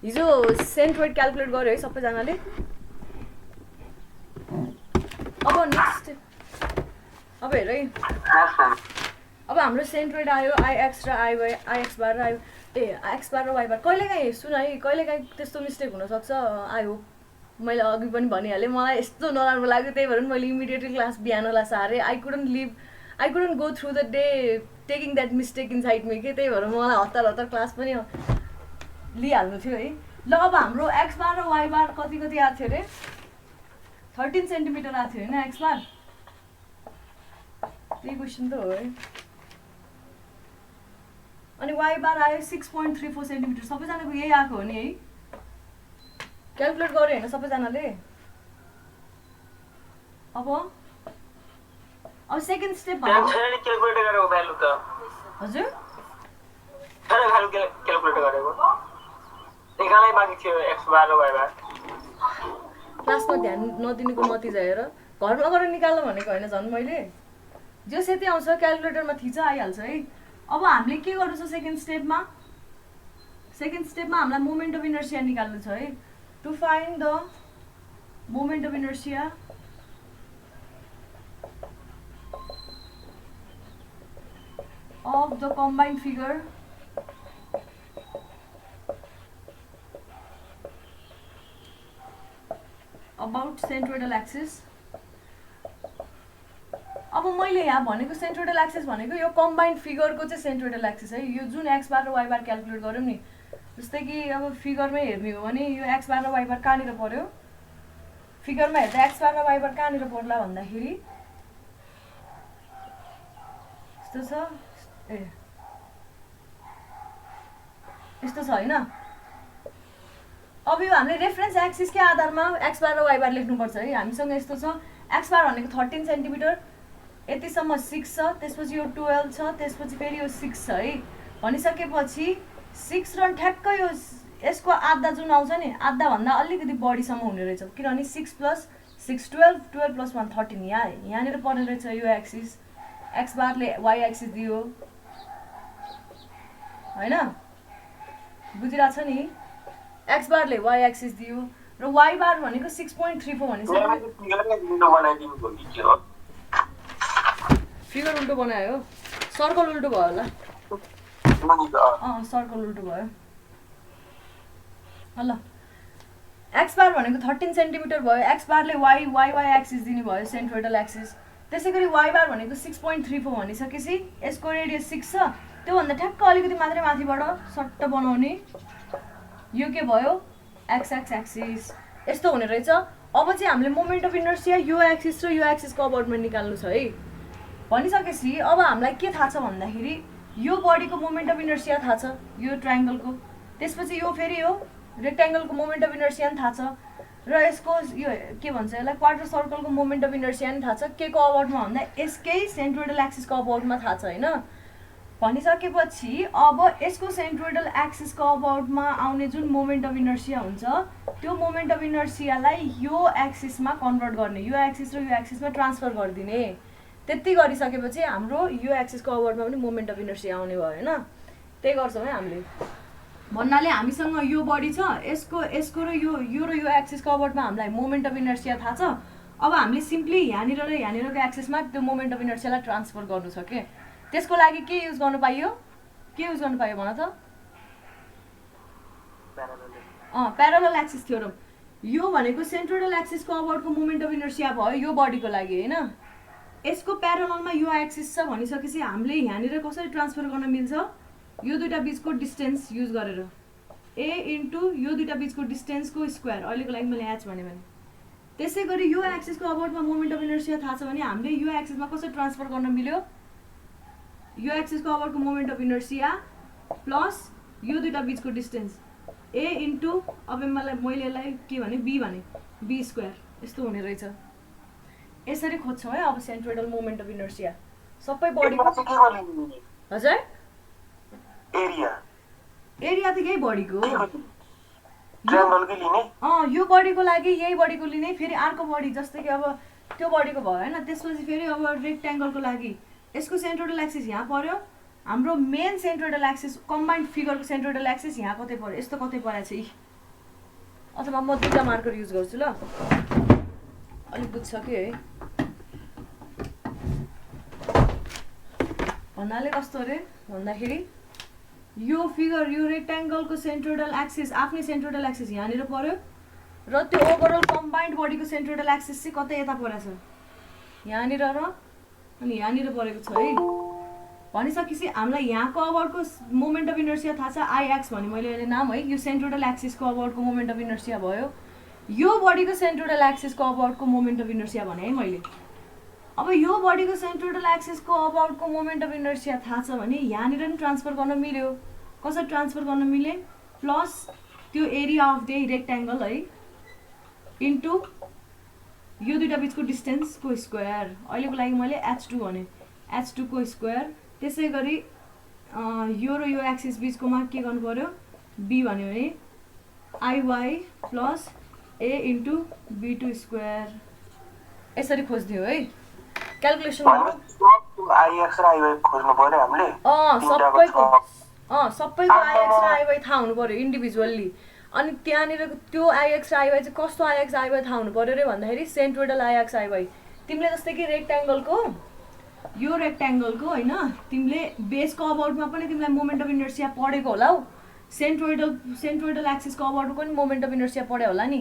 हिजो centroid calculate गर्यो है सबैजनाले। अब नेक्स्ट अब हेर है, अब हाम्रो सेन्ट्रोइड आयो, आइएक्स र आइएक्स बार र आइएक्स बार र वाइ बार। कहिलेकाहीँ सुन है, कहिलेकाहीँ त्यस्तो मिस्टेक हुनसक्छ। आई होप, मैले अघि पनि भनिहालेँ मलाई यस्तो नराम्रो लाग्यो, त्यही भएर मैले इमिडिएटली क्लास बिहानलाई सारेँ। I couldn't go through the day taking that mistake inside me के, त्यही भएर मलाई हतार हतार क्लास पनि लिइहाल्नु थियो है। ल अब हाम्रो एक्स बार र वाइ बार कति कति आएको थियो अरे, 13 सेन्टिमिटर आएको थियो होइन एक्स बार, त्यही क्वेसन त हो है। अनि वाइ बार आयो 6.34 सेन्टिमिटर। सबैजनाको यही आएको हो नि है, क्यालकुलेट गर्यो होइन सबैजनाले। अब सेकेन्ड स्टेप हजुर क्लासमा ध्यान नदिनुको नतिजा हेर, घरमा गएर निकाल्नु भनेको होइन झन् मैले। जो सेती आउँछ क्यालकुलेटरमा थिच आइहाल्छ है। अब हामीले के गर्नु छ सेकेन्ड स्टेपमा हामीलाई मोमेन्ट अफ इनर्सिया निकाल्नु छ है। To find the moment of inertia of the combined figure about centroidal axis। अब मैले यहाँ भनेको सेन्ट्रोइडल एक्सिस भनेको यो कम्बाइन्ड फिगरको चाहिँ सेन्ट्रोइडल एक्सिस है। यो जुन एक्स बार र वाइ बार क्यालकुलेट गऱ्यौँ नि, जस्तै कि अब फिगरमै हेर्ने हो भने यो एक्स बार र वाइ बार कहाँनिर पर्यो, फिगरमा हेर्दा एक्स बार र वाइ बार कहाँनिर पर्ला भन्दाखेरि यस्तो छ, यस्तो छ होइन। अब यो हामीले रेफरेन्स एक्सिसकै आधारमा एक्स बार र वाइ बार लेख्नुपर्छ है। हामीसँग यस्तो छ, एक्स बार भनेको 13 सेन्टिमिटर, यतिसम्म 6 छ, त्यसपछि यो 12 छ, त्यसपछि फेरि यो 6 छ है। भनिसकेपछि 6 र ठ्याक्कै यो यसको आधा जुन आउँछ नि, आधाभन्दा अलिकति बढीसम्म हुने रहेछ, किनभने 6 + 6 12, 12 + 1 13। यहाँनिर पर्ने रहेछ यो एक्सिस, एक्स बारले वाइ एक्सिस दियो होइन, बुझिरहेको छ नि। एक्स बारले वाइ एक्सिस दियो र वाइ बार भनेको 6.34 भनिसक्यो। फिगर उल्टो बनायो, सर्कल उल्टो भयो होला। सर्कल उल्टो भयो। ल एक्स बार भनेको 13 सेन्टिमिटर भयो, एक्स बारले वाइ एक्सिस दिने भयो सेन्ट्रोइडल एक्सिस। त्यसै गरी वाइ बार भनेको 6.34 भनिसकेपछि यसको रेडियस 6 छ, त्योभन्दा ठ्याक्क अलिकति मात्रै माथिबाट सट्ट बनाउने, यो के भयो एक्स एक्सिस। यस्तो हुने रहेछ। अब चाहिँ हामीले मोमेन्ट अफ इनर्सिया यो एक्सिस र यो एक्सिसको अबाउटमा निकाल्नु छ है। भनिसकेपछि अब हामीलाई के थाहा छ भन्दाखेरि यो बडीको मोमेन्ट अफ इनर्सिया थाहा छ, यो ट्रायङ्गलको, त्यसपछि यो फेरि यो रेक्ट्याङ्गलको मोमेन्ट अफ इनर्सिया पनि थाहा छ, र यसको यो के भन्छ यसलाई क्वार्टर सर्कलको मोमेन्ट अफ इनर्सिया पनि थाहा छ। के को अबाउटमा भन्दा यसकै सेन्ट्रोइडल एक्सिसको अबाउटमा थाहा छ होइन। भनिसकेपछि अब यसको सेन्ट्रोइडल एक्सिसको अबाउटमा आउने जुन मोमेन्ट अफ इनर्सिया हुन्छ, त्यो मोमेन्ट अफ इनर्सियालाई यो एक्सिसमा कन्भर्ट गर्ने, यो एक्सिस र यो एक्सिसमा ट्रान्सफर गरिदिने। त्यति गरिसकेपछि हाम्रो यो एक्सिसको अबाउटमा पनि मोमेन्ट अफ इनर्सिया आउने भयो होइन। त्यही गर्छौँ है हामीले। भन्नाले हामीसँग यो बडी छ, यसको र यो र यो एक्सिसको अबाउटमा हामीलाई मोमेन्ट अफ इनर्सिया थाहा छ। अब हामीले सिम्पली यहाँनिर र यहाँनिरको एक्सिसमा त्यो मोमेन्ट अफ इनर्सियालाई ट्रान्सफर गर्नु छ के। त्यसको लागि के युज गर्नु पाइयो, भन त? Parallel axis theorem. यो भनेको सेन्ट्रोइडल एक्सिसको अबाउटको मोमेन्ट अफ इनर्सिया भयो यो बडीको लागि होइन। यसको प्यारललमा यो एक्सिस छ भनिसकेपछि हामीले यहाँनिर कसरी ट्रान्सफर गर्न मिल्छ, यो दुईटा बीचको डिस्टेन्स युज गरेर, a इन्टु यो दुईटा बीचको डिस्टेन्सको स्क्वायर, अहिलेको लागि मैले h भने। त्यसै गरी यो एक्सिसको अबाउटमा मोमेन्ट अफ इनर्सिया थाहा छ भने हामीले यो एक्सिसमा कसरी ट्रान्सफर गर्न मिल्यो, यो एक्सिसको अबाउटको मोमेन्ट अफ इनर्सिया प्लस यो दुईटा बीचको डिस्टेन्स a इन्टु, अब मैले यसलाई के भने b भने, b स्क्वायर, यस्तो हुने रहेछ। यसरी खोज्छौँ है अब सेन्ट्रोइडल मोमेन्ट अफ इनर्सिया सबै बडीको। हजुर एरिया त यही बडीको, यो बडीको लागि यही बडीको लिने, फेरि अर्को बडी जस्तै कि अब त्यो बडीको भयो होइन। त्यसपछि फेरि अब रेक्ट्याङ्गलको लागि यसको सेन्ट्रोइडल एक्सिस यहाँ पर्यो, हाम्रो मेन सेन्ट्रोइडल एक्सिस कम्बाइन्ड फिगरको सेन्ट्रोइडल एक्सिस यहाँ कतै पर्यो, यस्तो कतै परेको छ। अथवा म दुईटा मार्कर युज गर्छु ल अलिक बुझ्सक्यो है भन्नाले कस्तो अरे भन्दाखेरि यो फिगर यो रेक्ट्याङ्गलको सेन्ट्रोइडल एक्सिस आफ्नै सेन्ट्रोइडल एक्सिस यहाँनिर पर्यो र त्यो ओभरअल कम्बाइन्ड बडीको सेन्ट्रोइडल एक्सिस चाहिँ कतै यता परेछ यहाँनिर र अनि यहाँनिर परेको छ है भनिसकेपछि हामीलाई यहाँको अबाउटको मोमेन्ट अफ इनर्सिया थाहा छ आइएक्स भने मैले अहिले नाम है यो सेन्ट्रोइडल एक्सिसको अबाउटको मोमेन्ट अफ इनर्सिया भयो यो बडीको सेन्ट्रोइडल एक्सिसको अबाउटको मोमेन्ट अफ इनर्सिया भने है मैले अब यो बडीको सेन्ट्रोइडल एक्सिसको अबाउटको मोमेन्ट अफ इनर्सिया थाहा छ भने यहाँनिर नि ट्रान्सफर गर्न मिल्यो कसरी ट्रान्सफर गर्न मिले प्लस त्यो एरिया अफ द रेक्ट्याङ्गल है इन्टु यो दुईटा बिचको डिस्टेन्सको स्क्वायर अहिलेको लागि मैले h2 भने h2 को स्क्वायर त्यसै गरी यो र यो एक्सिस बिचकोमा के गर्नु पर्यो b भन्यो भने iy plus a into b2 square यसरी खोज्दियो है क्याल्कुलेसन आइएक्स र आइवाई खोज्नु पर्यो हामीले सबैको आइएक्स र आइवाई थाहा हुनु पर्यो इन्डिभिजुअल्ली अनि त्यहाँनिर त्यो आइएक्स र आइवाई चाहिँ कस्तो आइएक्स आइवाई थाहा हुनु पर्यो रे भन्दाखेरि सेन्ट्रोइडल आइएक्स आइवाई तिमीले जस्तै कि रेक्ट्याङ्गलको यो रेक्ट्याङ्गलको होइन तिमीले बेसको अबाउटमा पनि तिमीलाई मोमेन्ट अफ इनर्सिया पढेको होला हौ सेन्ट्रोइडल एक्सिसको अबाउटको पनि मोमेन्ट अफ इनर्सिया पढ्यो होला नि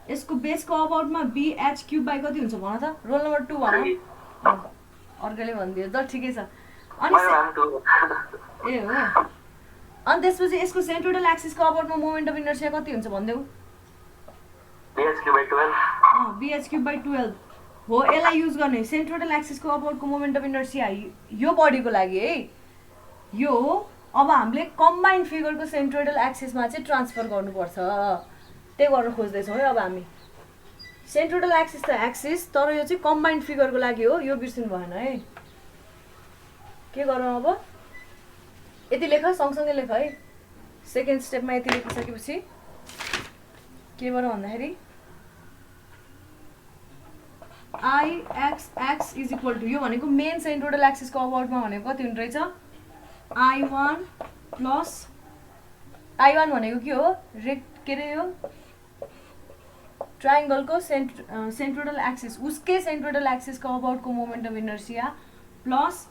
यसको बेसको अबाउटमा BH क्युब बाई कति हुन्छ भन त रोल नम्बर 2 भन अर्कोले भनिदियो ल ठिकै छ अनि ए हो अनि त्यसपछि यसको सेन्ट्रोइडल एक्सिसको अबाउटमा मोमेन्ट अफ इनर्सिया कति हुन्छ भन्देऊ BH क्युब बाई 12 हो यसलाई युज गर्ने सेन्ट्रोइडल एक्सिसको अबाउटको मोमेन्ट अफ इनर्सिया यो बडीको लागि है यो अब हामीले कम्बाइन्ड फिगरको सेन्ट्रोइडल एक्सिसमा चाहिँ ट्रान्सफर गर्नुपर्छ त्यही गर्न खोज्दैछौँ है अब हामी सेन्ट्रोइडल एक्सिस त एक्सिस तर यो चाहिँ कम्बाइन्ड फिगरको लागि हो यो बिर्सिनु भएन है के गरौँ अब यति लेख सँगसँगै लेख है सेकेन्ड स्टेपमा यति लेखिसकेपछि के गरौँ भन्दाखेरि IXX इज इक्वल टु यो भनेको मेन सेन्ट्रोइडल एक्सिसको अबाउटमा भनेको कति हुने रहेछ I1 प्लस I1 भनेको के हो के अरे यो ट्रायङ्गलको सेन्ट्रोइडल एक्सिस उसकै सेन्ट्रोइडल एक्सिसको अबाउटको moment of inertia plus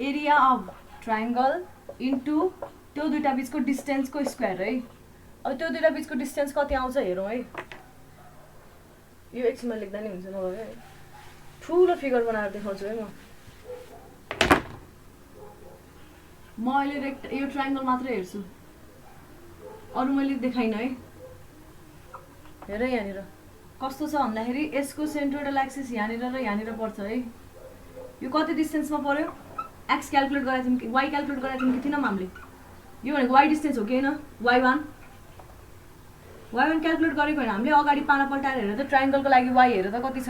area of triangle into त्यो दुईटा बिचको डिस्टेन्सको स्क्वायर है अब त्यो दुईटा बिचको डिस्टेन्स कति आउँछ हेरौँ है यो एकछिनमा लेख्दा नि हुन्छ नभए है ठुलो फिगर बनाएर देखाउँछु है म अहिले यो ट्रायङ्गल मात्रै हेर्छु अरू मैले देखाइनँ है हेर यहाँनिर कस्तो छ भन्दाखेरि यसको सेन्ट्रोइडल एक्सिस यहाँनिर र यहाँनिर पर्छ है यो कति डिस्टेन्समा पर्यो एक्स क्याल्कुलेट गराएको थियौँ कि वाइ क्याल्कुलेट गराएको थियौँ कि थिएनौँ हामीले यो भनेको वाइ डिस्टेन्स हो कि होइन y1 क्याल्कुलेट गरेको होइन हामीले अगाडि पाना पल्टाएर हेरेर त ट्रायङ्गलको लागि वाइ हेरेर त कति छ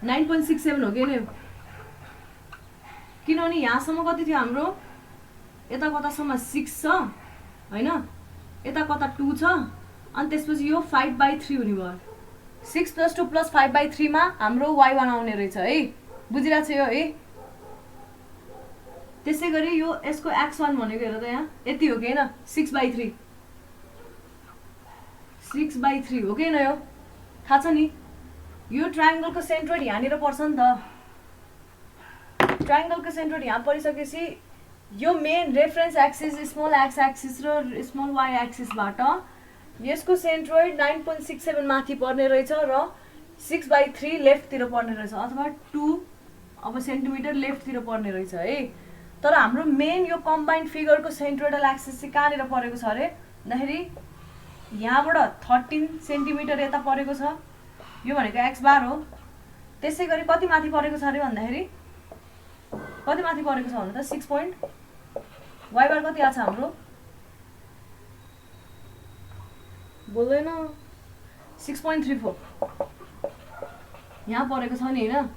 9.67 हो कि होइन किनभने यहाँसम्म कति थियो हाम्रो यता कतासम्म 6 छ होइन यता कता 2 छ अनि त्यसपछि यो 5/3 हुने भयो 6 + 2 + 5/3 मा हाम्रो y1 आउने रहेछ है बुझिरहेको छ यो है त्यसै गरी यो यसको x1 भनेको हेर त यहाँ यति हो कि होइन 6/3 6/3 हो कि होइन यो थाहा छ नि यो ट्रायङ्गलको सेन्ट्रोइड यहाँनिर पर्छ नि त ट्रायङ्गलको सेन्ट्रोइड यहाँ परिसकेपछि यो main reference axis small x axis र स्मल वाइ एक्सिसबाट यसको सेन्ट्रोइड 9.67 माथि पर्ने रहेछ र 6/3 लेफ्टतिर पर्ने रहेछ अथवा 2 अब सेन्टिमिटर लेफ्टतिर पर्ने रहेछ है तर हाम्रो मेन यो कम्बाइन्ड फिगरको सेन्ट्रोइडल एक्सिस चाहिँ कहाँनिर परेको छ अरे भन्दाखेरि यहाँबाट 13 सेन्टिमिटर यता परेको छ यो भनेको x बार हो त्यसै गरी कति माथि परेको छ अरे भन्दाखेरि कति माथि परेको छ भन्नु त 6 y बार कति आछ हाम्रो बोल्दैन 6.34 यहाँ परेको छ नि हैन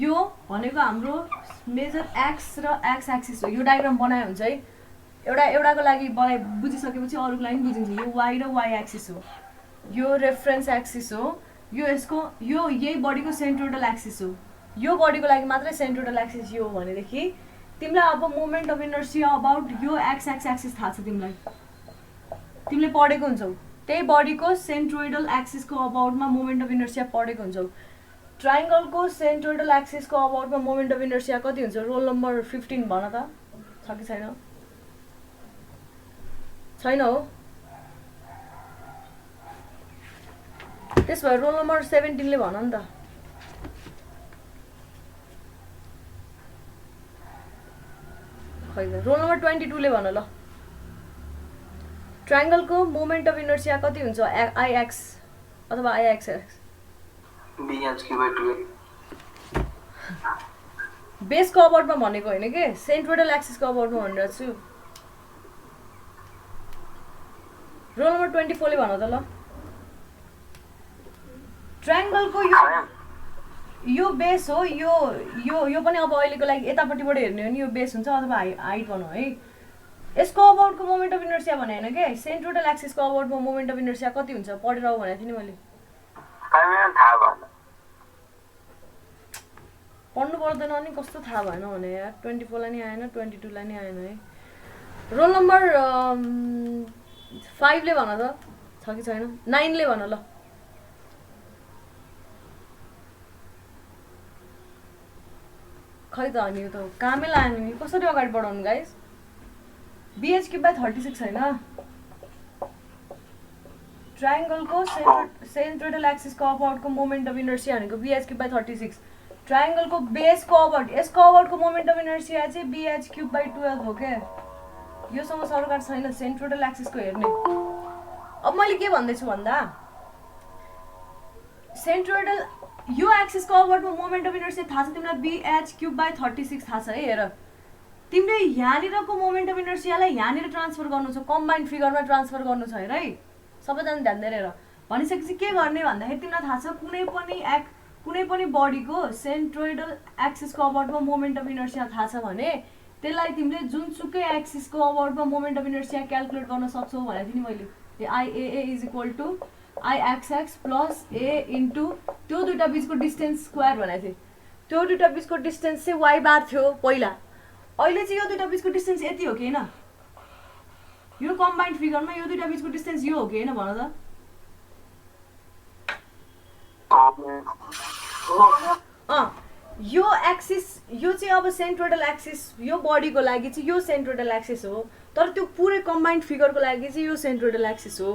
यो भनेको हाम्रो मेजर x र x एक्सिस हो यो डायग्राम बनाए हुन्छ है एउटाको लागि बुझिसकेपछि अरूको लागि बुझिन्छ यो y र y एक्सिस हो यो रेफरेन्स एक्सिस हो यो यसको यो यही बडीको सेन्ट्रोइडल एक्सिस हो यो बडीको लागि मात्रै सेन्ट्रोइडल एक्सिस यो हो भनेदेखि तिमीलाई अब मोमेन्ट अफ इनर्सिया अबाउट यो x एक्सिस थाहा छ तिमीलाई तिमीले पढेको हुन्छौ त्यही बडीको सेन्ट्रोइडल एक्सिसको अबाउटमा मोमेन्ट अफ इनर्सिया पढेको हुन्छौ ट्रायङ्गलको सेन्ट्रोइडल एक्सिसको अबाउटमा मोमेन्ट अफ इनर्सिया कति हुन्छ रोल नम्बर 15 भन त छ कि छैन छैन हो त्यसो भए रोल नम्बर 17 ले भन नि त खै रोल नम्बर 22 ले भन ल ट्रायङ्गलको मोमेन्ट अफ इनर्सिया कति हुन्छ IX अथवा IXX BH/2 बेसको अबाउटमा भनेको होइन के सेन्ट्रोइडल एक्सिसको अबाउटमा भनिरहेको छु रोल नम्बर 24 ले भन त ल ट्रायङ्गलको यो बेस हो यो यो यो पनि अब अहिलेको लागि यतापट्टिबाट हेर्ने हो नि यो बेस हुन्छ अथवा हाइट भनौँ है यसको अबाउटको मोमेन्ट अफ इनर्सिया भने होइन के सेन्ट्रोइडल एक्सिसको अबाउटमा मोमेन्ट अफ इनर्सिया कति हुन्छ पढेर आऊ भनेको थिएँ नि मैले थाहा भएन पढ्नु पर्दैन अनि कस्तो थाहा भएन भने यार 24 लाई नि आएन 22 लाई नि आएन है रोल नम्बर 5 ले भन त छ कि छैन 9 ले भन ल खै त अनि यो त कामै लाएन नि कसरी अगाडि बढाउनु गाइस BH/36 हैन ट्रायङ्गलको सेन्ट्रोइडल एक्सिसको अबाउटको मोमेन्ट अफ इनर्सिया भनेको BH/36 ट्रायङ्गलको बेसको अबाउट यसको अबाउटको मोमेन्ट अफ इनर्सिया चाहिँ BH/12 हो के योसँग सरकार छैन सेन्ट्रोइडल एक्सिसको हेर्ने अब मैले के भन्दैछु भन्दा सेन्ट्रोइडल यो एक्सिसको अबाउटमा मोमेन्ट अफ इनर्सिया थाहा छ तिमीलाई BH/36 थाहा छ है हेर तिमीले यहाँनिरको मोमेन्ट अफ इनर्सियालाई यहाँनिर ट्रान्सफर गर्नु छ कम्बाइन्ड फिगरमा ट्रान्सफर गर्नु छ हेर है सबैजना ध्यान दिएर हेर भनिसकेपछि के गर्ने भन्दाखेरि तिमीलाई थाहा छ कुनै पनि बडीको सेन्ट्रोइडल एक्सिसको अबाउटमा मोमेन्ट अफ इनर्सिया थाहा छ भने त्यसलाई तिमीले जुनसुकै एक्सिसको अबाउटमा मोमेन्ट अफ इनर्सिया क्याल्कुलेट गर्न सक्छौ भनेको थिएँ नि मैले IAA = IXX + A इन्टु त्यो दुईटा बिचको डिस्टेन्स स्क्वायर भनेको थिएँ त्यो दुईटा बिचको डिस्टेन्स चाहिँ y बार थियो पहिला अहिले चाहिँ यो दुईटा बिचको डिस्टेन्स यति हो कि हैन यो कम्बाइन्ड फिगरमा यो दुईटा बिचको डिस्टेन्स यो हो कि हैन भन त यो एक्सिस यो चाहिँ अब सेन्ट्रोइडल एक्सिस यो बडीको लागि चाहिँ यो सेन्ट्रोइडल एक्सिस हो तर त्यो पुरै कम्बाइन्ड फिगरको लागि चाहिँ यो सेन्ट्रोइडल एक्सिस हो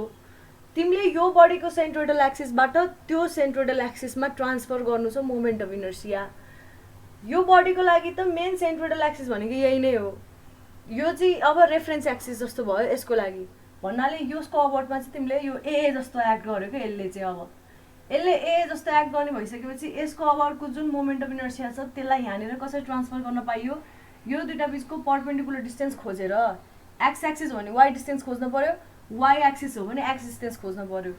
तिमीले यो बडीको सेन्ट्रोइडल एक्सिसबाट त्यो सेन्ट्रोइडल एक्सिसमा ट्रान्सफर गर्नु छ मोमेन्ट अफ इनर्सिया यो बडीको लागि त मेन सेन्ट्रोइडल एक्सिस भनेको यही नै हो यो चाहिँ अब रेफरेन्स एक्सिस जस्तो भयो यसको लागि भन्नाले यसको अबाउटमा चाहिँ तिमीले यो ए जस्तो एक्ट गर्यो के यसले चाहिँ अब यसले ए जस्तो एक्ट गर्ने भइसकेपछि यसको अबाउटको जुन मोमेन्ट अफ इनर्सिया छ त्यसलाई यहाँनिर कसरी ट्रान्सफर गर्न पाइयो यो दुईटा बिचको पर्पेन्डिकुलर डिस्टेन्स खोजेर एक्स एक्सिस हो भने वाइ डिस्टेन्स खोज्नु पर्यो वाइ एक्सिस हो भने एक्स डिस्टेन्स खोज्नु पर्यो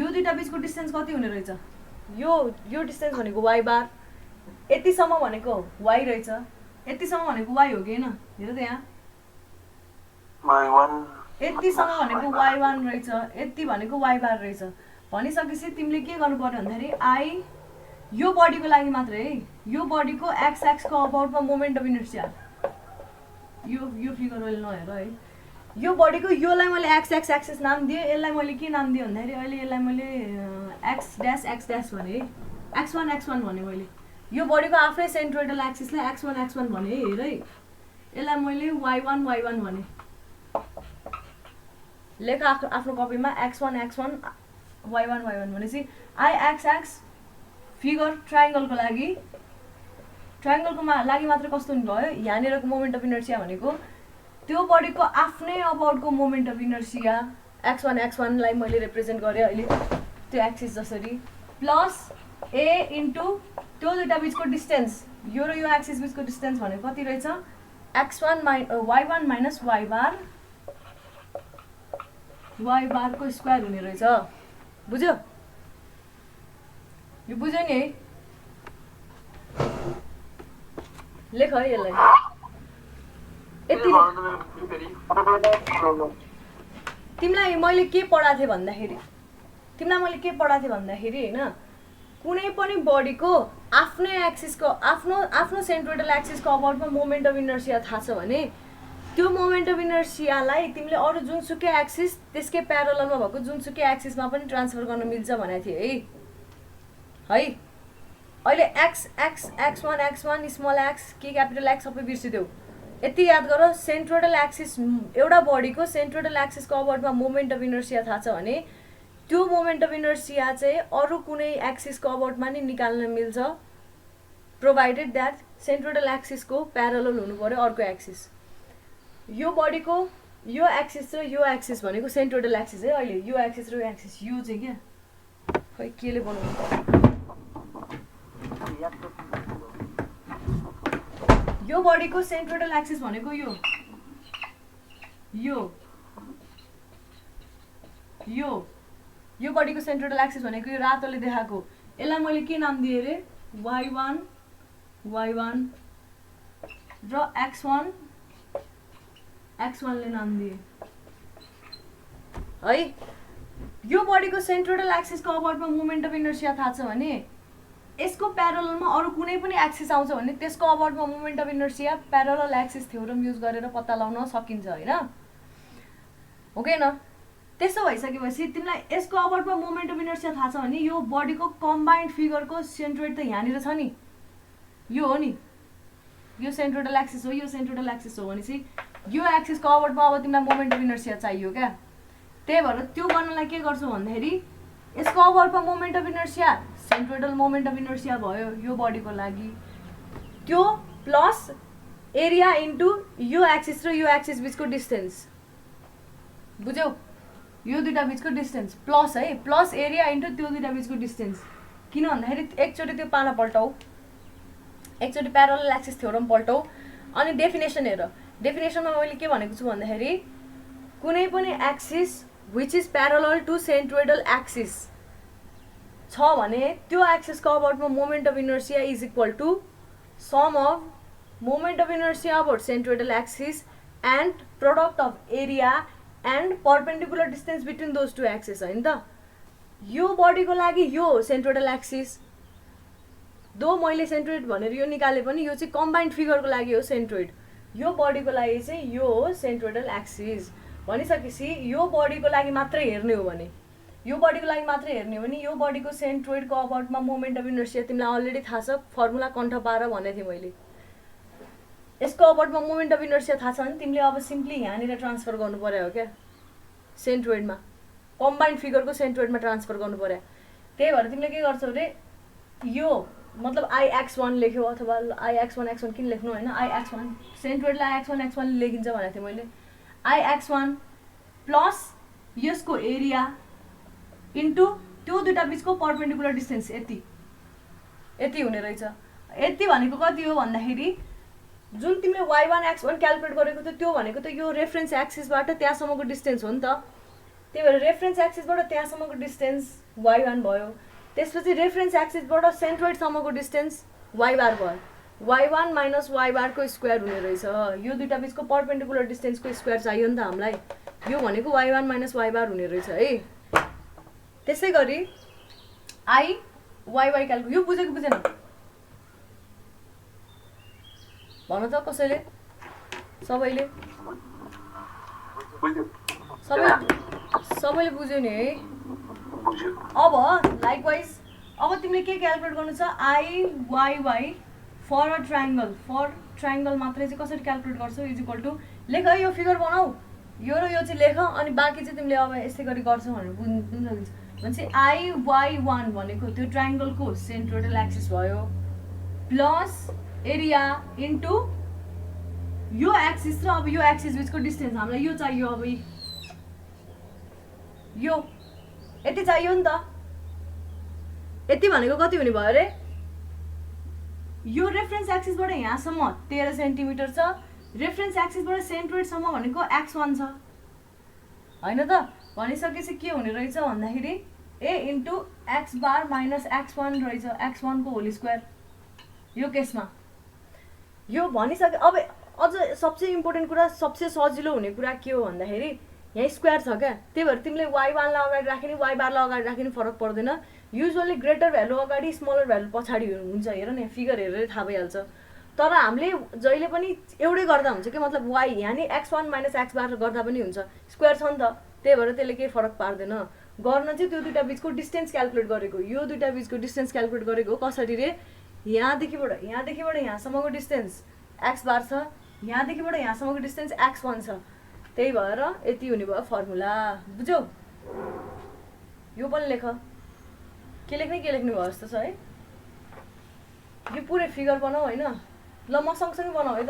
यो दुईटा बिचको डिस्टेन्स कति हुने रहेछ यो डिस्टेन्स भनेको वाइ बार यतिसम्म भनेको वाइ रहेछ यतिसम्म भनेको वाइ हो कि हैन हेर त यहाँ यतिसम्म भनेको y1 रहेछ यति भनेको y बार रहेछ भनिसकेपछि तिमीले के गर्नु पर्यो भन्दाखेरि आई यो बडीको लागि मात्र है यो बडीको एक्स एक्सको अबाउटमा मोमेन्ट अफ इनर्सिया यो फिगर अहिले नहेर है यो बडीको योलाई मैले एक्स एक्स एक्सिस नाम दिएँ यसलाई मैले के नाम दिएँ भन्दाखेरि अहिले यसलाई मैले एक्स ड्यास भने x1 भने मैले यो बडीको आफ्नै सेन्ट्रोइडल एक्सिसलाई x1 भने हेर है यसलाई मैले y1 भने लेख आफ्नो कपीमा x1 y1 भनेपछि IXX फिगर ट्रायङ्गलको लागि मात्र कस्तो हुने भयो यहाँनिरको मोमेन्ट अफ इनर्सिया भनेको त्यो बडीको आफ्नै अबाउटको मोमेन्ट अफ इनर्सिया x1 लाई मैले रिप्रेजेन्ट गरेँ अहिले त्यो एक्सिस जसरी प्लस a इन्टु त्यो दुईटा बिचको डिस्टेन्स यो र यो एक्सिस बिचको डिस्टेन्स भनेको कति रहेछ y1 माइनस y बार को स्क्वायर हुने रहेछ बुझ्यो यो बुझ्यो नि है लेख है यसलाई तिमीलाई मैले के पढाएको थिएँ भन्दाखेरि हैन कुनै पनि बडीको आफ्नै एक्सिसको आफ्नो सेन्ट्रोइडल एक्सिसको अबाउटमा मोमेन्ट अफ इनर्सिया थाहा छ भने त्यो मोमेन्ट अफ इनर्सियालाई तिमीले अरू जुनसुकै एक्सिस त्यसकै प्यारललमा भएको जुनसुकै एक्सिसमा पनि ट्रान्सफर गर्न मिल्छ भनेको थिएँ है अहिले एक्स1 स्मल एक्स के क्यापिटल एक्स सबै बिर्सिदेऊ यति याद गर सेन्ट्रोइडल एक्सिस एउटा बडीको सेन्ट्रोइडल एक्सिसको अबाउटमा मोमेन्ट अफ इनर्सिया थाहा छ भने त्यो मोमेन्ट अफ इनर्सिया चाहिँ अरू कुनै एक्सिसको अबाउटमा नि निकाल्न मिल्छ प्रोभाइडेड द्याट सेन्ट्रोइडल एक्सिसको प्यारलल हुनु पर्यो अर्को एक्सिस यो बडीको यो एक्सिस र यो एक्सिस भनेको सेन्ट्रोइडल एक्सिस है अहिले यो एक्सिस र यो एक्सिस यो चाहिँ क्या खै केले बनाउनु यो बडीको सेन्ट्रोइडल एक्सिस भनेको यो यो यो यो बडीको सेन्ट्रोइडल एक्सिस भनेको यो रातोले देखाएको यसलाई मैले के नाम दिएँ अरे y1 र x1 ले नाम दिएँ है यो बडीको सेन्ट्रोइडल एक्सिसको अबाउटमा मोमेन्ट अफ इनर्सिया थाहा छ भने यसको प्यारललमा अरू कुनै पनि एक्सिस आउँछ भने त्यसको अबाउटमा moment of inertia parallel axis theorem use गरेर पत्ता लगाउन सकिन्छ होइन हो कि न त्यसो भइसकेपछि तिमीलाई यसको अबाउटमा मोमेन्ट अफ इनर्सिया थाहा छ भने यो बडीको कम्बाइन्ड फिगरको सेन्ट्रोइड त यहाँनिर छ नि यो हो नि यो सेन्ट्रोइडल एक्सिस हो यो सेन्ट्रोइडल एक्सिस हो भनेपछि यो एक्सिसको अबाउटमा अब तिमीलाई मोमेन्ट अफ इनर्सिया चाहियो क्या त्यही भएर त्यो गर्नलाई के गर्छौ भन्दाखेरि यसको अबाउटमा moment of inertia centroidal moment of inertia भयो यो बडीको लागि त्यो प्लस एरिया इन्टु यो एक्सिस र यो एक्सिस बिचको डिस्टेन्स बुझ्यौ यो दुईटा बिचको डिस्टेन्स प्लस है प्लस एरिया इन्टु त्यो दुईटा बिचको डिस्टेन्स किन भन्दाखेरि एकचोटि त्यो पाना पल्टाऊ एकचोटि प्यारलल एक्सिस थ्योरम पल्टाऊ अनि डेफिनेसन हेर डेफिनेसनमा मैले के भनेको छु भन्दाखेरि कुनै पनि axis which is parallel to centroidal axis छ भने त्यो एक्सिसको अबाउटमा moment of inertia is equal to sum of moment of inertia about centroidal axis and product of area and perpendicular distance between those two axis होइन त यो बडीको लागि यो सेन्ट्रोइडल एक्सिस दो मैले सेन्ट्रोइड भनेर यो निकाले पनि यो चाहिँ कम्बाइन्ड फिगरको लागि हो सेन्ट्रोइड यो बडीको लागि चाहिँ यो हो सेन्ट्रोइडल एक्सिस भनिसकेपछि यो बडीको लागि मात्रै हेर्ने हो भने यो बडीको लागि मात्रै हेर्ने हो भने यो बडीको सेन्ट्रोइडको अबाउटमा मोमेन्ट अफ इनर्सिया तिमीलाई अलरेडी थाहा छ फर्मुला कण्ठ पार भनेको थिएँ मैले यसको अबाउटमा मोमेन्ट अफ इनर्सिया थाहा छ भने तिमीले अब सिम्पली यहाँनिर ट्रान्सफर गर्नु पर्यो हो क्या सेन्ट्रोइडमा कम्बाइन्ड फिगरको सेन्ट्रोइडमा ट्रान्सफर गर्नु पर्यो त्यही भएर तिमीले के गर्छौ अरे यो मतलब IX1 लेख्यो अथवा IX1 किन लेख्नु होइन IX1 सेन्ट्रोइडलाई IX1 लेखिन्छ भनेको थिएँ मैले IX1 प्लस यसको एरिया इन्टु त्यो दुईटा बिचको पर्पेन्डिकुलर डिस्टेन्स यति हुने रहेछ यति भनेको कति हो भन्दाखेरि जुन तिमीले y1 x1 क्यालकुलेट गरेको थियो त्यो भनेको त यो रेफरेन्स एक्सिसबाट त्यहाँसम्मको डिस्टेन्स हो नि त त्यही भएर रेफरेन्स एक्सिसबाट त्यहाँसम्मको डिस्टेन्स y1 भयो त्यसपछि रेफरेन्स एक्सिसबाट सेन्ट्रोइडसम्मको डिस्टेन्स y बार भयो y1 माइनस y बारको स्क्वायर हुने रहेछ यो दुईटा बिचको पर्पेन्डिकुलर डिस्टेन्सको स्क्वायर चाहियो नि त हामीलाई यो भनेको y1 माइनस y बार हुने रहेछ है त्यसै गरी IYY क्यालकुलेट यो बुझेको बुझेन भन त कसैले सबैले सबैले बुझ्यो नि है अब लाइकवाइज अब तिमीले के क्यालकुलेट गर्नु छ IYY फर अ ट्रायंगल मात्रै चाहिँ कसरी क्यालकुलेट गर्छौ इज इक्वल टु लेख यो फिगर बनाऊ यो र यो चाहिँ लेख अनि बाँकी चाहिँ तिमीले अब यसै गरी गर्छौ भनेर बुझ्न सकिन्छ भनेपछि IY1 भनेको त्यो ट्रायंगलको सेन्ट्रोइडल एक्सिस भयो प्लस एरिया इन्टु यो एक्सिस र अब यो एक्सिस बिचको डिस्टेन्स हामीलाई यो चाहियो अब यो यति चाहियो नि त यति भनेको कति हुने भयो अरे यो रेफरेन्स एक्सिसबाट यहाँसम्म 13 सेन्टिमिटर छ रेफरेन्स एक्सिसबाट सेन्ट्रोइडसम्म भनेको x1 छ हैन त भनिसकेपछि के हुने रहेछ भन्दाखेरि a into x bar minus x1 रहेछ x1 को होल स्क्वायर यो केसमा यो भनिसके अब अझ सबसे इम्पोर्टेन्ट कुरा सबसे सजिलो हुने कुरा के हो भन्दाखेरि यहाँ स्क्वायर छ क्या त्यही भएर तिमीले y1 लाई अगाडि राख्ने y बार लाई अगाडि राख्ने फरक पर्दैन युजुअली ग्रेटर भ्यालु अगाडि स्मलर भ्यालु पछाडि हुन्छ हेर न फिगर हेरेर थाहा भइहाल्छ तर हामीले जहिले पनि एउटै गर्दा हुन्छ कि मतलब y यहाँ नि x1 - x बार गर्दा पनि हुन्छ स्क्वायर छ नि त त्यही भएर त्यसले केही फरक पार्दैन गर्न चाहिँ त्यो दुईटा बीचको डिस्टेन्स क्याल्कुलेट गरेको यो दुईटा बीचको डिस्टेन्स क्याल्कुलेट गरेको कसरी रे यहाँदेखिबाट यहाँसम्मको डिस्टेन्स x बार छ यहाँदेखिबाट यहाँसम्मको डिस्टेन्स x1 छ त्यही भएर यति हुने भयो फर्मुला बुझ्यौ यो पनि लेख के लेख्ने भयो जस्तो छ है यो पुरै फिगर बनाऊ हैन ल म सँगसँगै बनाऊ है त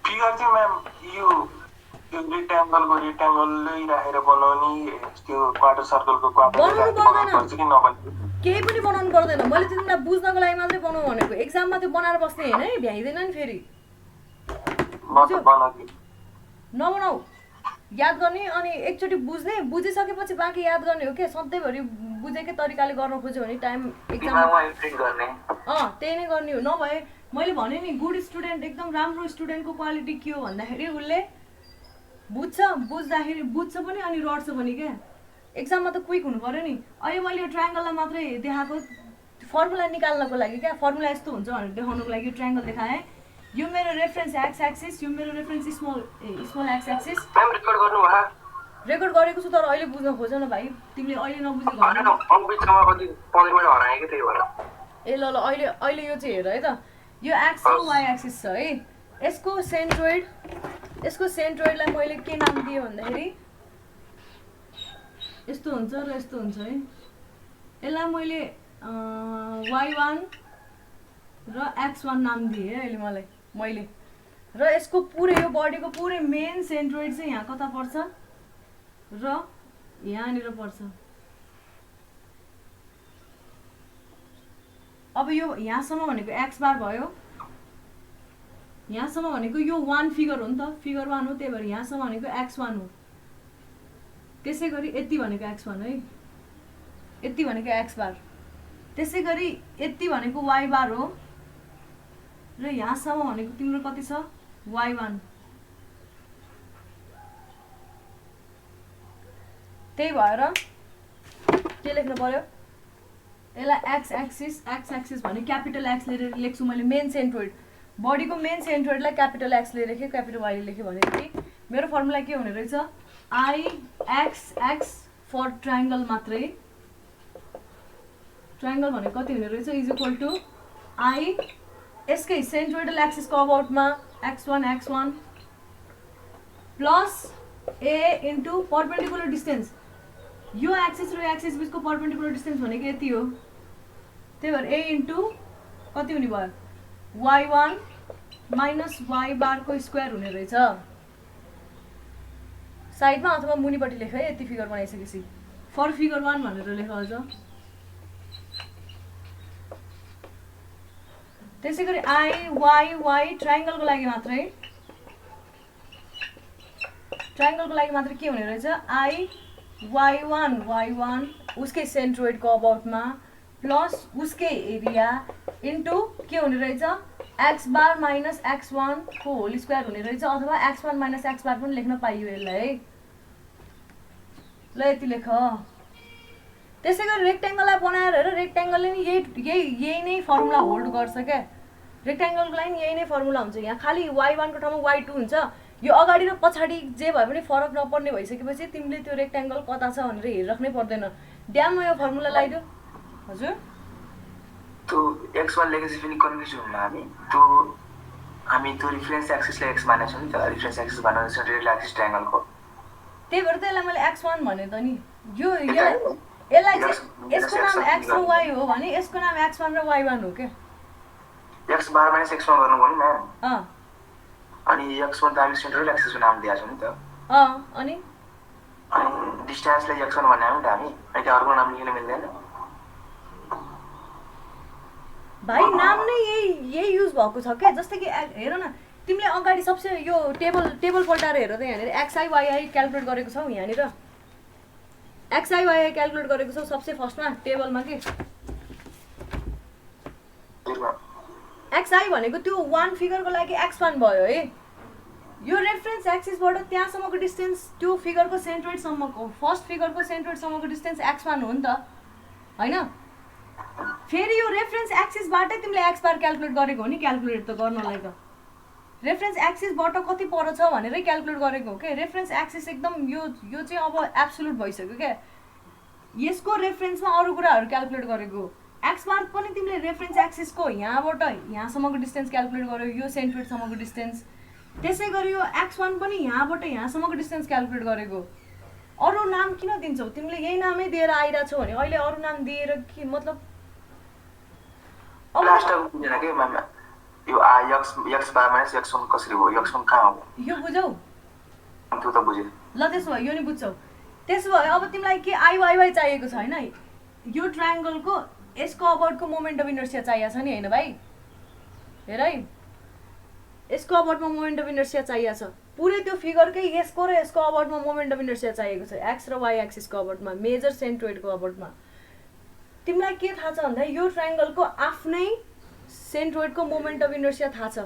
फिगर चाहिँ म्याम यो रेक्ट्याङ्गललाई राखेर बनाउने त्यो क्वार्टर सर्कलको क्वार्टर बनाउनु पर्छ कि नबनाउने केही पनि बनाउनु पर्दैन मैले तिमीलाई बुझ्नको लागि मात्रै बनाऊ भनेको एक्जाममा त्यो बनाएर बस्ने हैन है भ्याइदैन नि फेरि म त बनाउँदिन नबनाऊ याद गर्ने अनि एकचोटि बुझ्ने बुझिसकेपछि बाँकी याद गर्ने हो के सधैँभरि बुझेकै तरिकाले गर्न खोज्यो भने टाइम दिमागमा इम्प्रिन्ट गर्ने त्यही नै गर्ने हो नभए मैले भने नि गुड स्टुडेन्ट एकदम राम्रो स्टुडेन्टको क्वालिटी के हो भन्दाखेरि उसले बुझ्दाखेरि बुझ्छ पनि अनि रट्छ पनि क्या एक्जाममा त क्विक हुनु पर्यो नि अहिले मैले यो ट्रायङ्गललाई मात्रै देखाएको फर्मुला निकाल्नको लागि क्या फर्मुला यस्तो हुन्छ भनेर देखाउनको लागि ट्रायङ्गल देखाएँ यो मेरो रेफरेन्स एक्स एक्सिस यो मेरो reference small x axis ma'am record गर्नु भा रेकर्ड गरेको छु तर अहिले बुझ्न खोज न भाइ तिमीले अहिले नबुझेको हैन अङ्बिचमा कति 15 मिनेट हराए के त्यही भएर ए ल अहिले यो चाहिँ हेर है त यो एक्स र वाइ एक्सिस छ है यसको सेन्ट्रोइडलाई मैले के नाम दिएँ भन्दाखेरि यस्तो हुन्छ र यस्तो हुन्छ है यसलाई मैले y1 र x1 नाम दिएँ है अहिले मैले र यसको पुरै यो बडीको पुरै मेन सेन्ट्रोइड चाहिँ यहाँ कता पर्छ र यहाँनिर पर्छ अब यो यहाँसम्म भनेको x बार भयो यहाँसम्म भनेको यो 1 फिगर हो नि त फिगर 1 हो त्यही भएर यहाँसम्म भनेको x1 हो त्यसै गरी यति भनेको x1 है यति भनेको x बार त्यसै गरी यति भनेको y बार हो र यहाँसम्म भनेको तिम्रो कति छ y1 त्यही भएर के लेख्नु पर्यो यसलाई x एक्सिस भने क्यापिटल x ले लेख्छु मैले मेन सेन्ट्रोइड बडीको मेन सेन्ट्रोइडलाई क्यापिटल x ले लेखेँ क्यापिटल y ले लेखेँ भनेपछि मेरो फर्मुला के हुने रहेछ IXX फर ट्रायङ्गल मात्रै ट्रायङ्गल भनेको कति हुने रहेछ इज इक्वल टु I यसकै सेन्ट्रोइडल एक्सिसको अबाउटमा x1 plus a into perpendicular distance यो एक्सिस र एक्सिस बिचको परपेन्डिकुलर डिस्टेन्स भनेको यति हो त्यही भएर a इन्टु कति हुने भयो y1 माइनस y बारको स्क्वायर हुने रहेछ साइडमा अथवा मुनिपट्टि लेख है यति फिगर बनाइसकेपछि फर फिगर 1 भनेर लेख अझ त्यसै गरी y ट्रायङ्गलको लागि मात्रै के हुने रहेछ y1 उसकै सेन्ट्रोइडको अबाउटमा प्लस उसकै एरिया इन्टु के हुने रहेछ x बार माइनस x1 को होल स्क्वायर हुने रहेछ अथवा x1 माइनस x बार पनि लेख्न पाइयो यसलाई है ल यति लेख त्यसै गरी रेक्ट्याङ्गललाई बनाएर हेर रेक्ट्याङ्गलले नि यही नै फर्मुला होल्ड गर्छ क्या रेक्ट्याङ्गलको लागि यही नै फर्मुला हुन्छ यहाँ खालि y1 को ठाउँमा y2 हुन्छ यो अगाडि र पछाडि जे भए पनि फरक नपर्ने भइसकेपछि तिमीले त्यो रेक्ट्याङ्गल कता छ भनेर हेरिराख्नै पर्दैन ड्याममा यो फर्मुला लगाइदियो हजुर त्यो x1 लेखेपछि पनि कन्फ्युज हुन्न हामी त्यो रिफरेन्स एक्सिसलाई x मानेको छौँ नि त रिफरेन्स एक्सिस बनाउने सेन्ट्रोइडल एक्सिस ट्रायङ्गलको त्यही भएर त यसलाई मैले x1 भने त नि यसलाई यसको नाम x र y हो भने यसको नाम x1 र y1 हो के x बार माइनस x1 गर्नु भयो नि म्याम अनि x1 त हामी सेन्ट्रोइडल एक्सिसको नाम दिएको छौँ नि त अनि डिस्टेन्सलाई x1 भन्ने हो नि त हामी अनि अर्को नाम लेख्न मिल्दैन भाइ नाम नै यही युज भएको छ क्या जस्तै कि हेर न तिमीले अगाडि सबसे यो टेबल पल्टाएर हेर त यहाँनिर xi yi क्याल्कुलेट गरेको छौ यहाँनिर xi yi क्याल्कुलेट गरेको छौ सबसे फर्स्टमा टेबलमा के xi भनेको त्यो 1 फिगरको लागि x1 भयो है यो रेफरेन्स एक्सिसबाट त्यहाँसम्मको डिस्टेन्स त्यो फिगरको सेन्ट्रोइडसम्मको फर्स्ट फिगरको सेन्ट्रोइडसम्मको डिस्टेन्स x1 हो नि त हैन फेरि यो रेफरेन्स एक्सिसबाटै तिमीले एक्स बार क्याल्कुलेट गरेको हो नि क्याल्कुलेट त गर्नलाई त रेफरेन्स एक्सिसबाट कति पर छ भनेरै क्याल्कुलेट गरेको हो के रेफरेन्स एक्सिस एकदम यो चाहिँ अब एब्सोल्युट भइसक्यो क्या यसको रेफरेन्समा अरू कुराहरू क्याल्कुलेट गरेको एक्स बार पनि तिमीले रेफरेन्स एक्सिसको यहाँबाट यहाँसम्मको डिस्टेन्स क्याल्कुलेट गर्यो यो सेन्टिमिटरसम्मको डिस्टेन्स त्यसै गरी यो x1 पनि यहाँबाट यहाँसम्मको डिस्टेन्स क्याल्कुलेट गरेको अरू नाम किन दिन्छौ तिमीले यही नामै दिएर आइरहेछौ भने अहिले अरू नाम दिएर के मतलब लास्टको बुझेन के म्याम यो x बार माइनस x1 कसरी हो x1 कहाँ हो यो बुझौ त्यो त बुझे ल त्यसो भए यो नि बुझ्छौ त्यसो भए अब तिमीलाई के आइवाइवाई चाहिएको छ होइन यो ट्रायङ्गलको यसको अबाउटको मोमेन्ट अफ इनर्सिया चाहिएको छ नि होइन भाइ हेर है यसको अबाउटमा मोमेन्ट अफ इनर्सिया चाहिएको छ पुरै त्यो फिगरकै यसको र यसको अबाउटमा मोमेन्ट अफ इनर्सिया चाहिएको छ एक्स र वाइ एक्सिसको अबाउटमा मेजर सेन्ट्रोइडको अबाउटमा तिमीलाई के थाहा छ भन्दा यो ट्रायङ्गलको आफ्नै सेन्ट्रोइडको मोमेन्ट अफ इनर्सिया थाहा छ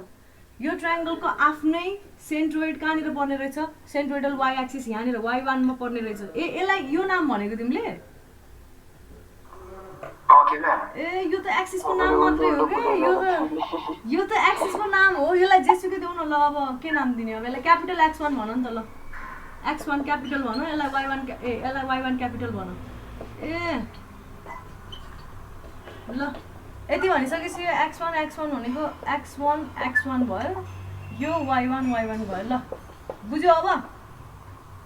यो ट्रायङ्गलको आफ्नै सेन्ट्रोइड कहाँनिर पर्ने रहेछ सेन्ट्रोइडल वाइ एक्सिस यहाँनिर y1 मा पर्ने रहेछ यसलाई यो नाम भनेको तिमीले ए यो त एक्सिसको नाम मात्रै हो के यो त एक्सिसको नाम हो यसलाई जेसुकै देऊ न ल अब के नाम दिने अब यसलाई क्यापिटल x1 भन नि त ल x1 क्यापिटल भन यसलाई y1 क्यापिटल भन ए ल यति भनिसकेपछि यो x1 भनेको x1 भयो यो y1 भयो ल बुझ्यो अब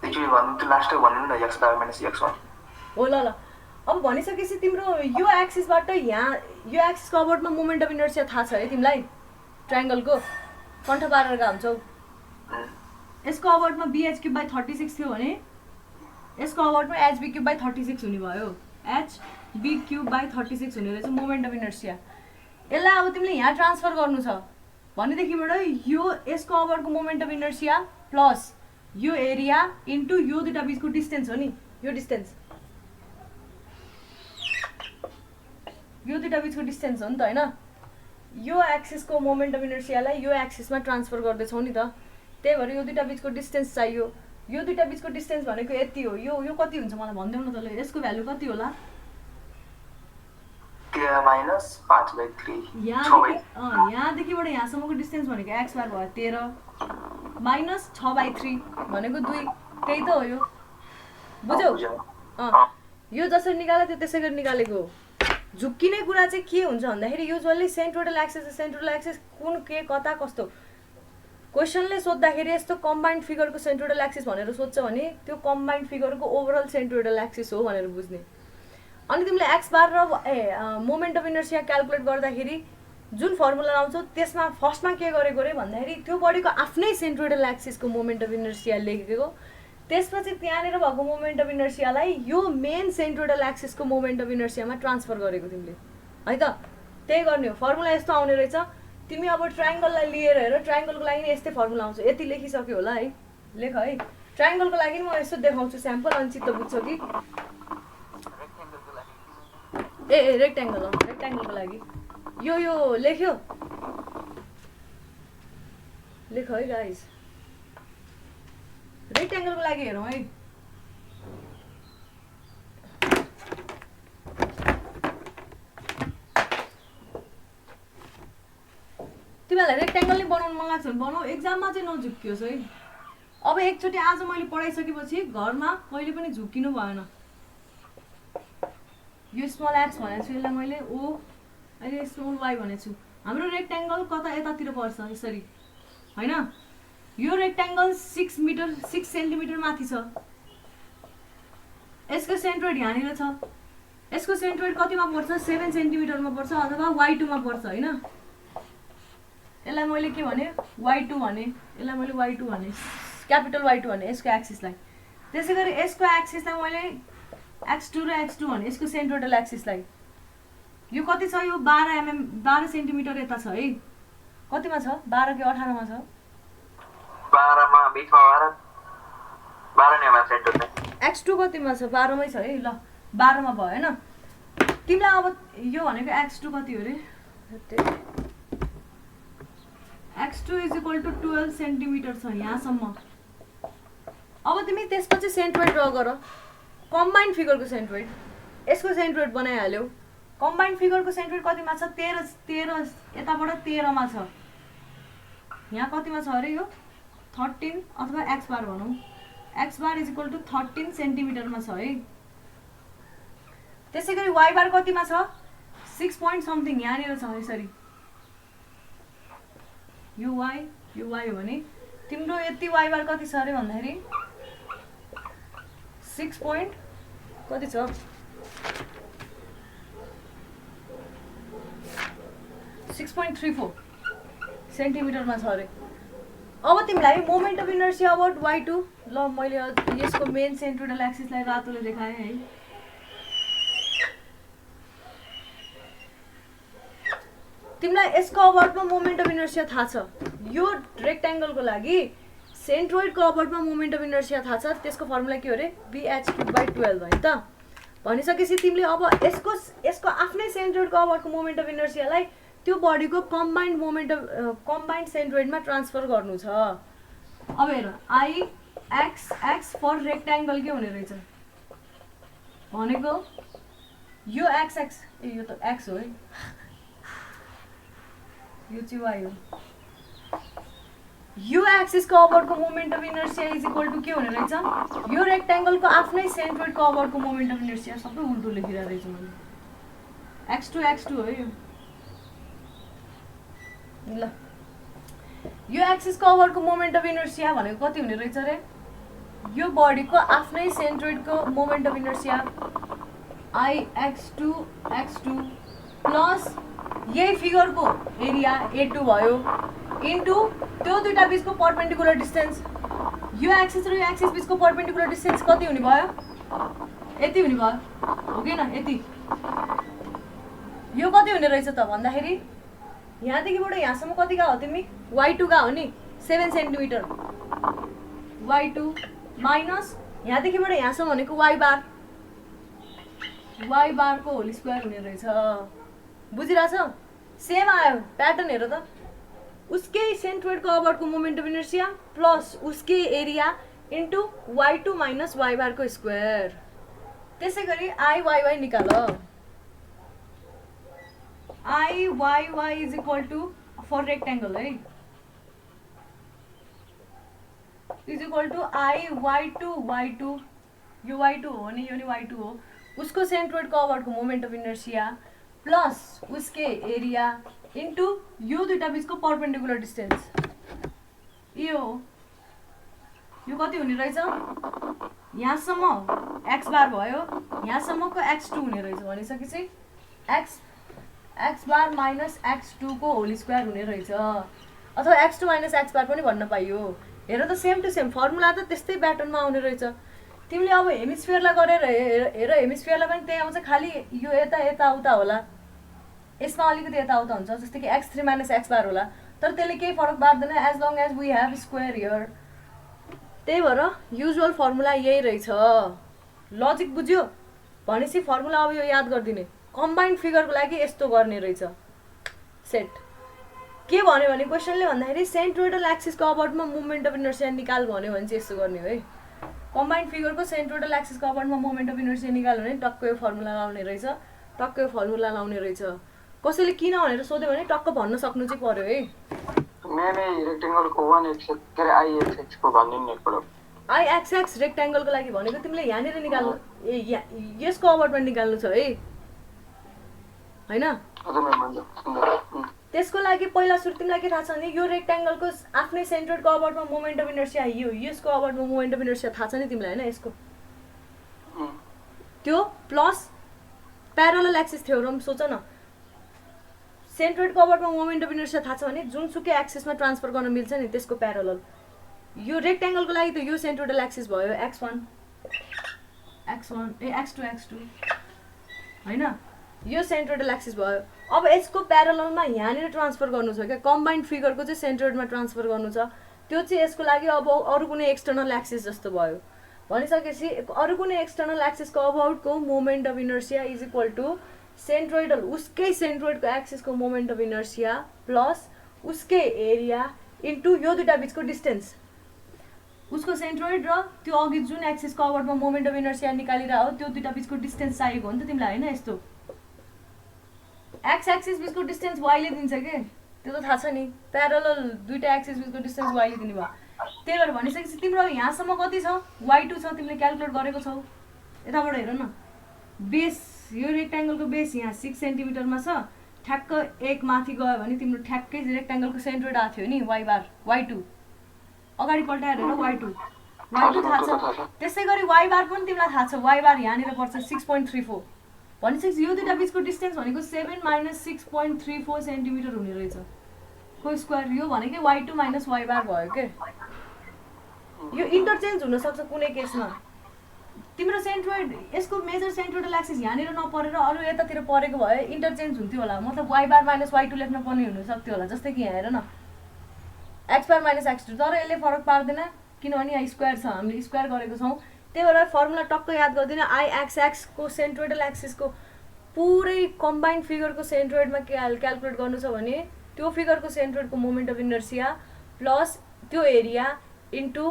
एक्चुअली भन्नु त लास्टै भन्नु न x बार माइनस x1 हो ल अब भनिसकेपछि तिम्रो यो एक्सिसबाट यहाँ यो एक्सिसको अबाउटमा मोमेन्ट अफ इनर्सिया थाहा छ है तिमीलाई ट्रायङ्गलको कण्ठ पारेर हुन्छौ यसको अबाउटमा bh3/36 थियो भने यसको अबाउटमा hb3/36 हुने भयो hb3/36 हुने रहेछ मोमेन्ट अफ इनर्सिया यसलाई अब तिमीले यहाँ ट्रान्सफर गर्नु छ भनेदेखिबाट यो यसको अबाउटको मोमेन्ट अफ इनर्सिया प्लस यो एरिया इन्टु यो दुईटा बिचको डिस्टेन्स हो नि यो डिस्टेन्स यो दुईटा बिचको डिस्टेन्स हो नि त होइन यो एक्सिसको मोमेन्ट अफ इनर्सियालाई यो एक्सिसमा ट्रान्सफर गर्दैछौ नि त त्यही भएर यो दुईटा बिचको डिस्टेन्स चाहियो यो दुईटा बिचको डिस्टेन्स भनेको यति हो यो कति हुन्छ मलाई भनिदेऊ न त यसको भ्यालु कति होला यहाँदेखिबाट यहाँसम्मको डिस्टेन्स भनेको एक्स बार भयो 13 माइनस 6/3 भनेको 2 त्यही त हो यो बुझ्यौ यो जसरी निकाल्यो त्यो त्यसै गरी निकालेको हो झुक्किने कुरा चाहिँ के हुन्छ भन्दाखेरि युजुअली सेन्ट्रोइडल एक्सिस कुन के कता कस्तो क्वेसनले सोद्धाखेरि यस्तो कम्बाइन्ड फिगरको सेन्ट्रोइडल एक्सिस भनेर सोध्छ भने त्यो कम्बाइन्ड फिगरको ओभरअल सेन्ट्रोइडल एक्सिस हो भनेर बुझ्ने अनि तिमीले एक्स बार र मोमेन्ट अफ इनर्सिया क्याल्कुलेट गर्दाखेरि जुन फर्मुला आउँछ त्यसमा फर्स्टमा के गरेको रे भन्दाखेरि त्यो बडीको आफ्नै सेन्ट्रोइडल एक्सिसको मोमेन्ट अफ इनर्सिया लेखेको त्यसपछि त्यहाँनिर भएको मोमेन्ट अफ इनर्सियालाई यो मेन सेन्ट्रोइडल एक्सिसको मोमेन्ट अफ इनर्सियामा ट्रान्सफर गरेको तिमीले है त त्यही गर्ने हो फर्मुला यस्तो आउने रहेछ तिमी अब ट्रायङ्गललाई लिएर हेर ट्रायङ्गलको लागि नि यस्तै फर्मुला आउँछ यति लेखिसक्यो होला है लेख है ट्रायङ्गलको लागि म यसो देखाउँछु स्याम्पल अनि चित्त बुझ्छौ कि ए रेक्ट्याङ्गलको लागि यो लेख्यो लेख है गाइस रेक्ट्याङ्गलको लागि हेरौँ है तिमीहरूलाई रेक्ट्याङ्गल नै बनाउनु मन लाग्छ भने बनाऊ एक्जाममा चाहिँ नझुक्कियोस् है अब एकचोटि आज मैले पढाइसकेपछि घरमा कहिले पनि झुक्किनु भएन यो स्मल एक्स भनेको छु यसलाई मैले ओ अहिले स्मल वाइ भनेको छु हाम्रो रेक्ट्याङ्गल कता यतातिर पर्छ यसरी होइन यो रेक्ट्याङ्गल 6 सेन्टिमिटर माथि छ यसको सेन्ट्रोइड यहाँनिर छ यसको सेन्ट्रोइड कतिमा पर्छ 7 सेन्टिमिटरमा पर्छ अथवा y2 मा पर्छ होइन यसलाई मैले के भने y2 भने यसलाई मैले y2 भने क्यापिटल Y2 भने यसको एक्सिसलाई त्यसै गरी यसको एक्सिसलाई मैले x2 र x2 भने यसको सेन्ट्रोइडल एक्सिसलाई यो कति छ यो 12 सेन्टिमिटर यता छ है कतिमा छ 12 कि 18 मा छ 12 मा बिचमा 12 नै मा सेन्ट्रोइड x2 कतिमा छ 12 मै छ है ल 12 मा भयो हैन तिमीलाई अब यो भनेको x2 कति हो रे x2 = 12 सेन्टिमिटर छ यहाँसम्म अब तिमी त्यसपछि सेन्ट्रोइड ड्रा गर कम्बाइन्ड फिगरको सेन्ट्रोइड यसको सेन्ट्रोइड बनाइहाल्यौ कम्बाइन्ड फिगरको सेन्ट्रोइड कतिमा छ 13 यताबाट 13 मा छ यहाँ कतिमा छ अरे यो 13 अथवा एक्स बार भनौँ x bar is equal to 13 सेन्टिमिटरमा छ है त्यसै गरी वाइ बार कतिमा छ 6 पोइन्ट समथिङ यहाँनिर छ यसरी यो वाइ हो भने तिम्रो यति वाइ बार कति छ अरे भन्दाखेरि 6 पोइन्ट कति छ 6.34 सेन्टिमिटरमा छ अरे अब तिमीलाई moment of inertia about y2 ल मैले यसको मेन सेन्ट्रोइडल एक्सिसलाई रातोले देखाएँ है तिमीलाई यसको अबाउटमा मोमेन्ट अफ इनर्सिया थाहा छ यो रेक्ट्याङ्गलको लागि सेन्ट्रोइडको अबाउटमा मोमेन्ट अफ इनर्सिया थाहा छ त्यसको फर्मुला के हो अरे bh/12 है त भनिसकेपछि तिमीले अब यसको आफ्नै सेन्ट्रोइडको अबाउटको मोमेन्ट अफ इनर्सियालाई त्यो बडीको कम्बाइन्ड सेन्ट्रोइडमा ट्रान्सफर गर्नु छ अब हेर IX फर रेक्ट्याङ्गल के हुने रहेछ भनेको यो XX यो त X हो है यो चाहिँ Y हो यो एक्सिसको अबाउटको moment of inertia is equal to के हुने रहेछ यो रेक्ट्याङ्गलको आफ्नै सेन्ट्रोइडको अबाउटको मोमेन्ट अफ इनर्सिया सबै उल्टो लेखिरहेको रहेछु मैले x2 हो यो ल यो एक्सिसको अबाउटको मोमेन्ट अफ इनर्सिया भनेको कति हुने रहेछ रे यो बडीको आफ्नै सेन्ट्रोइडको moment of inertia Ix2x2 plus यही फिगरको एरिया A2 भयो इन्टु त्यो दुईटा बीचको परपेन्डिकुलर डिस्टेन्स यो एक्सिस र यो एक्सिस बीचको परपेन्डिकुलर डिस्टेन्स कति हुने भयो यति हुने भयो हो कि न यति यो कति हुने रहेछ त भन्दाखेरि यहाँदेखिबाट यहाँसम्म कति गयो तिमी y2 गयो नि 7 सेन्टिमिटर y2 माइनस यहाँदेखिबाट यहाँसम्म भनेको y बार को होल स्क्वायर हुने रहेछ बुझिरहेछ सेम आयो प्याटर्न हेर त उसकै सेन्ट्रोइडको अबाउटको मोमेन्ट अफ इनर्सिया प्लस उसकै area into y2 minus y बारको स्क्वायर त्यसै गरी IYY निकाल IYY is equal to for rectangle है इज इक्वल टु y2 यो y2 हो भने यो नि y2 हो उसको सेन्ट्रोइडको अबाउटको मोमेन्ट अफ इनर्सिया प्लस उसके एरिया इन्टु यो दुईटा बीचको परपेन्डिकुलर डिस्टेन्स यो कति हुने रहेछ यहाँसम्म x बार भयो यहाँसम्मको x2 हुने रहेछ भनिसकेपछि x बार माइनस x2 को होल स्क्वायर हुने रहेछ अथवा x2 माइनस x बार पनि भन्न पाइयो हेर त सेम टु सेम फर्मुला त त्यस्तै प्याटर्नमा आउने रहेछ तिमीले अब हेमिस्फियरलाई गरेर हेर हेमिस्फियरलाई पनि त्यही आउँछ खालि यो यता उता होला यसमा अलिकति यता उता हुन्छ जस्तै कि x3 माइनस x बार होला तर त्यसले केही फरक पार्दैन as long as we have square here त्यही भएर युजुअल फर्मुला यही रहेछ लजिक बुझ्यो भनेपछि फर्मुला अब यो याद गरिदिने कम्बाइन्ड फिगरको लागि यस्तो गर्ने रहेछ सेट के भन्यो भने क्वेसनले भन्दाखेरि सेन्ट्रोइडल एक्सिसको अबाउटमा मोमेन्ट अफ इनर्सिया निकाल भन्यो भने चाहिँ यस्तो गर्ने हो है कम्बाइन्ड फिगरको सेन्ट्रोइडल एक्सिसको अबाउटमा मोमेन्ट अफ इनर्सिया निकाल्यो भने टक्क यो फर्मुला लाउने रहेछ कसैले किन भनेर सोध्यो भने टक्क भन्न सक्नु चाहिँ पर्यो है IXX रेक्ट्याङ्गलको लागि भनेको तिमीले यहाँनिर निकाल्नु यसको अबाउटमा निकाल्नु छ है हैन त्यसको लागि पहिला सुरु तिमीलाई के थाहा छ भने यो रेक्ट्याङ्गलको आफ्नै सेन्ट्रोइडको अबाउटमा मोमेन्ट अफ इनर्सिया यसको अबाउटमा मोमेन्ट अफ इनर्सिया थाहा छ नि तिमीलाई हैन यसको त्यो प्लस प्यारलल एक्सिस थ्योरम सोच न सेन्ट्रोइडको अबाउटमा मोमेन्ट अफ इनर्सिया थाहा छ भने जुनसुकै एक्सिसमा ट्रान्सफर गर्न मिल्छ नि त्यसको प्यारलल यो रेक्ट्याङ्गलको लागि त यो सेन्ट्रोइडल एक्सिस भयो x2 हैन यो सेन्ट्रोइडल एक्सिस भयो अब यसको प्यारललमा यहाँनिर ट्रान्सफर गर्नु छ क्या कम्बाइन्ड फिगरको चाहिँ सेन्ट्रोइडमा ट्रान्सफर गर्नु छ त्यो चाहिँ यसको लागि अब अरू कुनै एक्सटर्नल एक्सिस जस्तो भयो भनिसकेपछि अरू कुनै एक्सटर्नल एक्सिसको अबाउटको moment of inertia is equal to centroidal उसकै सेन्ट्रोइडको एक्सिसको मोमेन्ट अफ इनर्सिया प्लस उसकै एरिया इन्टु यो दुईटा बीचको डिस्टेन्स उसको सेन्ट्रोइड र त्यो अघि जुन एक्सिसको अबाउटमा मोमेन्ट अफ इनर्सिया निकालिरह हो त्यो दुईटा बीचको डिस्टेन्स चाहिएको हो नि त तिमीलाई हैन यस्तो एक्स एक्सिस बिचको डिस्टेन्स y ले दिन्छ के त्यो त थाहा छ नि प्यारलल दुईटा एक्सिस बिचको डिस्टेन्स y ले दिने भयो त्यही भएर भनिसकेपछि तिम्रो यहाँसम्म कति छ y2 छ तिमीले क्याल्कुलेट गरेको छौ यताबाट हेर न बेस यो रेक्ट्याङ्गलको बेस यहाँ 6 सेन्टिमिटरमा छ ठ्याक्क एक माथि गयो भने तिम्रो ठ्याक्कै रेक्ट्याङ्गलको सेन्ट्रोइड आएको थियो नि y बार y2 अगाडि पल्टाएर हेर y2 थाहा छ त्यसै गरी y बार पनि तिमीलाई थाहा छ y बार यहाँनिर पर्छ 6.34 भनिसकेपछि यो दुईटा बिचको डिस्टेन्स भनेको 7 - 6.34 सेन्टिमिटर हुने रहेछ को स्क्वायर यो भनेकै y2 - y बार भयो के यो इन्टरचेन्ज हुन सक्छ कुनै केसमा तिम्रो सेन्ट्रोइड यसको मेजर सेन्ट्रोइडल एक्सिस यहाँनिर नपरेर अरू यतातिर परेको भए इन्टरचेन्ज हुन्थ्यो होला मतलब y बार - y2 लेख्न पर्ने हुन सक्थ्यो होला जस्तै कि यहाँ हेर न x बार - x2 तर यसले फरक पार्दैन किनभने यहाँ स्क्वायर छ हामीले स्क्वायर गरेको छौँ त्यही भएर फर्मुला टक्क याद गरिदिनु IXX को सेन्ट्रोइडल एक्सिसको पुरै कम्बाइन्ड फिगरको सेन्ट्रोइडमा क्याल्कुलेट गर्नु छ भने त्यो फिगरको सेन्ट्रोइडको मोमेन्ट अफ इनर्सिया प्लस त्यो एरिया इन्टु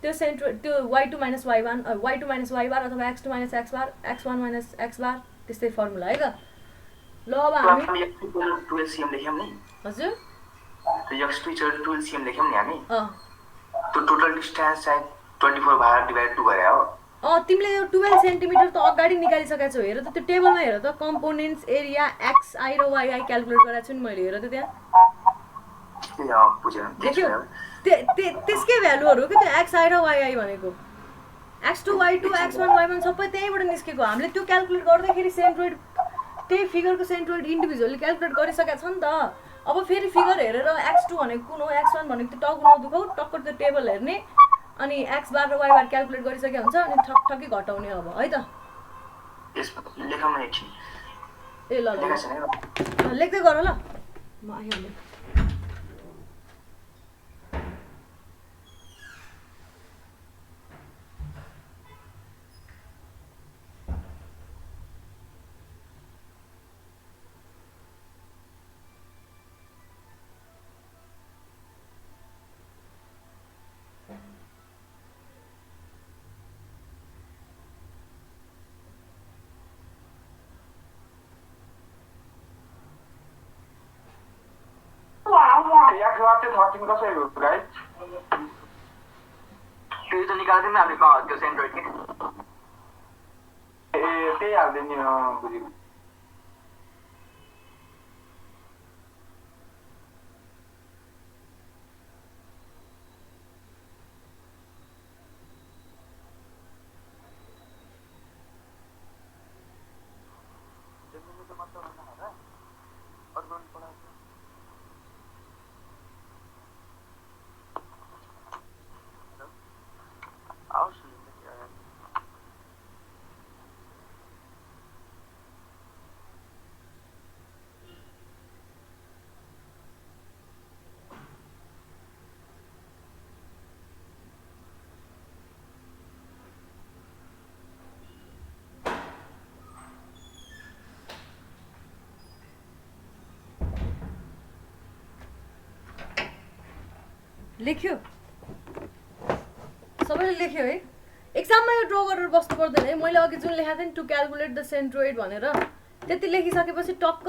त्यो सेन्ट्रोइड त्यो y2 - y1 y2 - y बार अथवा x2 - x बार x1 - x बार त्यस्तै फर्मुला है त ल अब हामी 12 cm लेख्यौं नि हजुर त्यो x2 = 12 cm लेख्यौं नि हामी अ त्यो टोटल डिस्टेन्स चाहिँ 24 भाग डिभाइड 2 गरे हो तिमीले यो 12 सेन्टिमिटर त अगाडि निकालिसकेको छौ हेर त त्यो टेबलमा हेर त कम्पोनेन्ट्स एरिया xi र yi क्याल्कुलेट गरेको छु नि मैले हेर त त्यहाँ बुझ्यो त्यसकै भ्यालुहरु के त्यो xi र yi भनेको x2 y2 x1 y1 सबै त्यहीबाट निस्केको हामीले त्यो क्याल्कुलेट गर्दाखेरि सेन्ट्रोइड त्यही फिगरको सेन्ट्रोइड इन्डिभिजुअली क्याल्कुलेट गरिसकेको छ नि त अब फेरि फिगर हेरेर x2 भनेको कुन हो x1 भनेको त्यो टाउको नदुखाउ टक्क त्यो टेबल हेर्ने अनि x बार र y बार क्याल्कुलेट गरिसके हुन्छ अनि ठक्कै घटाउने अब है त यस लेखौँ न एकछिन ए ल लेख्दै गर ल म आइहाल्छु x बार चाहिँ 13 कसरी हो गाइस त्यो त निकाल्दिन हामीले त्यो सेन्ट्रोइड के ए त्यही हाल्दै नि बुझ्यो लेख्यो सबैले लेख्यो है एक्जाममा यो ड्र गरेर बस्नु पर्दैन है मैले अघि जुन लेखेको थिएँ नि टु क्याल्कुलेट द सेन्ट्रोइड भनेर त्यति लेखिसकेपछि टक्क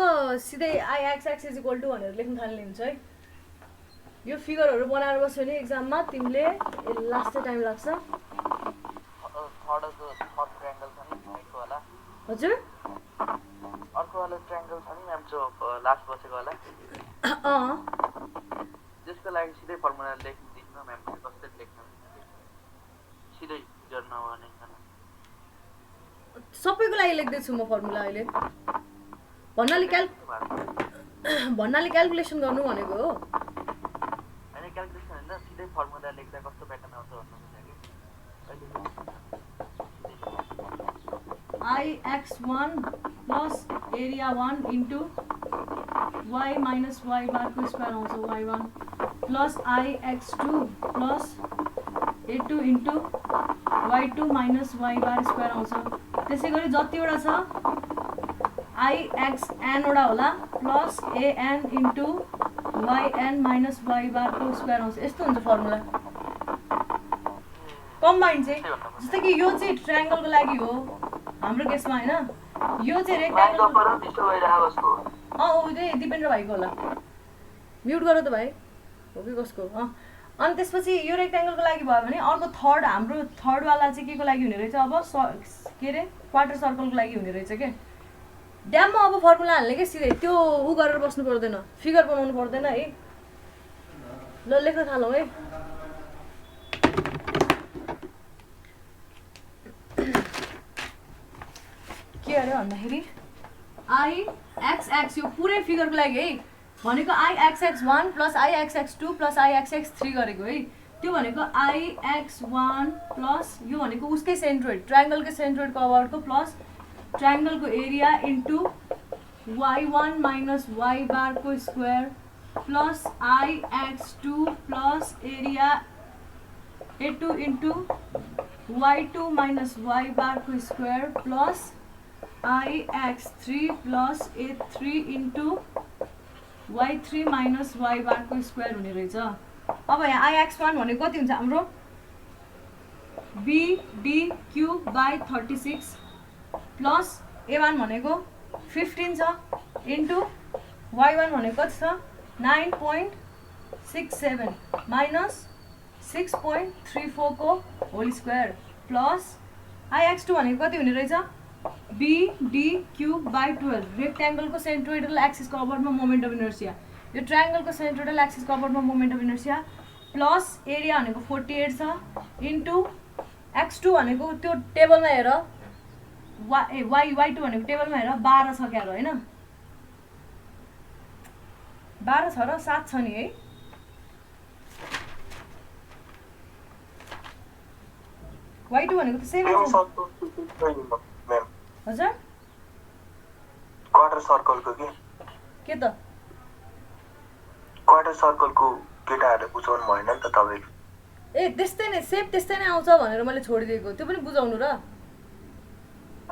सिधै IXX = भनेर लेख्न थाल्ने हुन्छ है यो फिगरहरू बनाएर बस्यो भने एक्जाममा तिमीले लास्ट टाइम लाग्छ हजुर अर्को वाला ट्रायंगल छ नि म्याम जो लास्ट बसेको होला त्यसको लागि सिधै फर्मुला लेख्दिनु म्याम कसरी लेख्नु सिधै फिगर नभने सबैको लागि लेख्दै छु म फर्मुला अहिले भन्नाले क्याल्कुलेसन गर्नु भनेको हो हैन क्याल्कुलेसन हैन सिधै फर्मुला लेख्दा कस्तो प्याटर्न आउँछ भन्नु IX1 plus area 1 into y minus y bar को स्क्वायर आउँछ y1 plus IX2 plus a2 into y2 minus y bar square आउँछ त्यसैगरी जतिवटा छ IXN वटा होला plus an into yn minus y bar को स्क्वायर आउँछ यस्तो हुन्छ फर्मुला कम्बाइन चाहिँ जस्तै कि यो चाहिँ ट्रायंगलको लागि हो हाम्रो केसमा हैन यो चाहिँ रेक्टेंगल दिपेन्द्र भाइको होला म्युट गर त भाइ हो कि कसको अनि त्यसपछि यो रेक्ट्याङ्गलको लागि भयो भने अर्को हाम्रो थर्डवाला चाहिँ के को लागि हुने रहेछ अब के अरे क्वार्टर सर्कलको लागि हुने रहेछ के ड्याममा अब फर्मुला हाल्ने के सिधै त्यो उ गरेर बस्नु पर्दैन फिगर बनाउनु पर्दैन है ल लेख्न थालौँ है के अरे भन्दाखेरि IXX यो पुरै फिगरको लागि है भनेको IXX1 plus IXX2 plus IXX3 गरेको है त्यो भनेको IX1 प्लस यो भनेको उसकै सेन्ट्रोइड ट्रायङ्गलकै सेन्ट्रोइडको अबाउटको प्लस ट्रायङ्गलको area into y1 minus y बारको square plus IX2 plus area A2 into y2 minus y बारको square plus IX3 plus A3 into y3 minus y बारको स्क्वायर हुने रहेछ अब यहाँ IX1 भनेको कति हुन्छ हाम्रो BD³/36 प्लस A1 भनेको 15 छ इन्टु y1 भनेको कति छ 9.67 माइनस 6.34 को होल स्क्वायर प्लस IX2 भनेको कति हुने रहेछ BD³/12 रेक्ट्याङ्गलको सेन्ट्रोइडल एक्सिसको अबाउटमा मोमेन्ट अफ इनर्सिया यो ट्रायङ्गलको सेन्ट्रोइडल एक्सिसको अबाउटमा moment of inertia plus area भनेको 48 छ इन्टु X2 भनेको त्यो टेबलमा हेर y2 भनेको टेबलमा हेर 12 छ क्या होइन 12 छ र 7 छ नि है y2 भनेको त 7 छ हजुर क्वार्टर सर्कलको के त क्वार्टर सर्कलको केटाहरूले बुझाउनु भएन नि त तपाईँले ए त्यस्तै नै सेप त्यस्तै नै आउँछ भनेर मैले छोडिदिएको त्यो पनि बुझाउनु र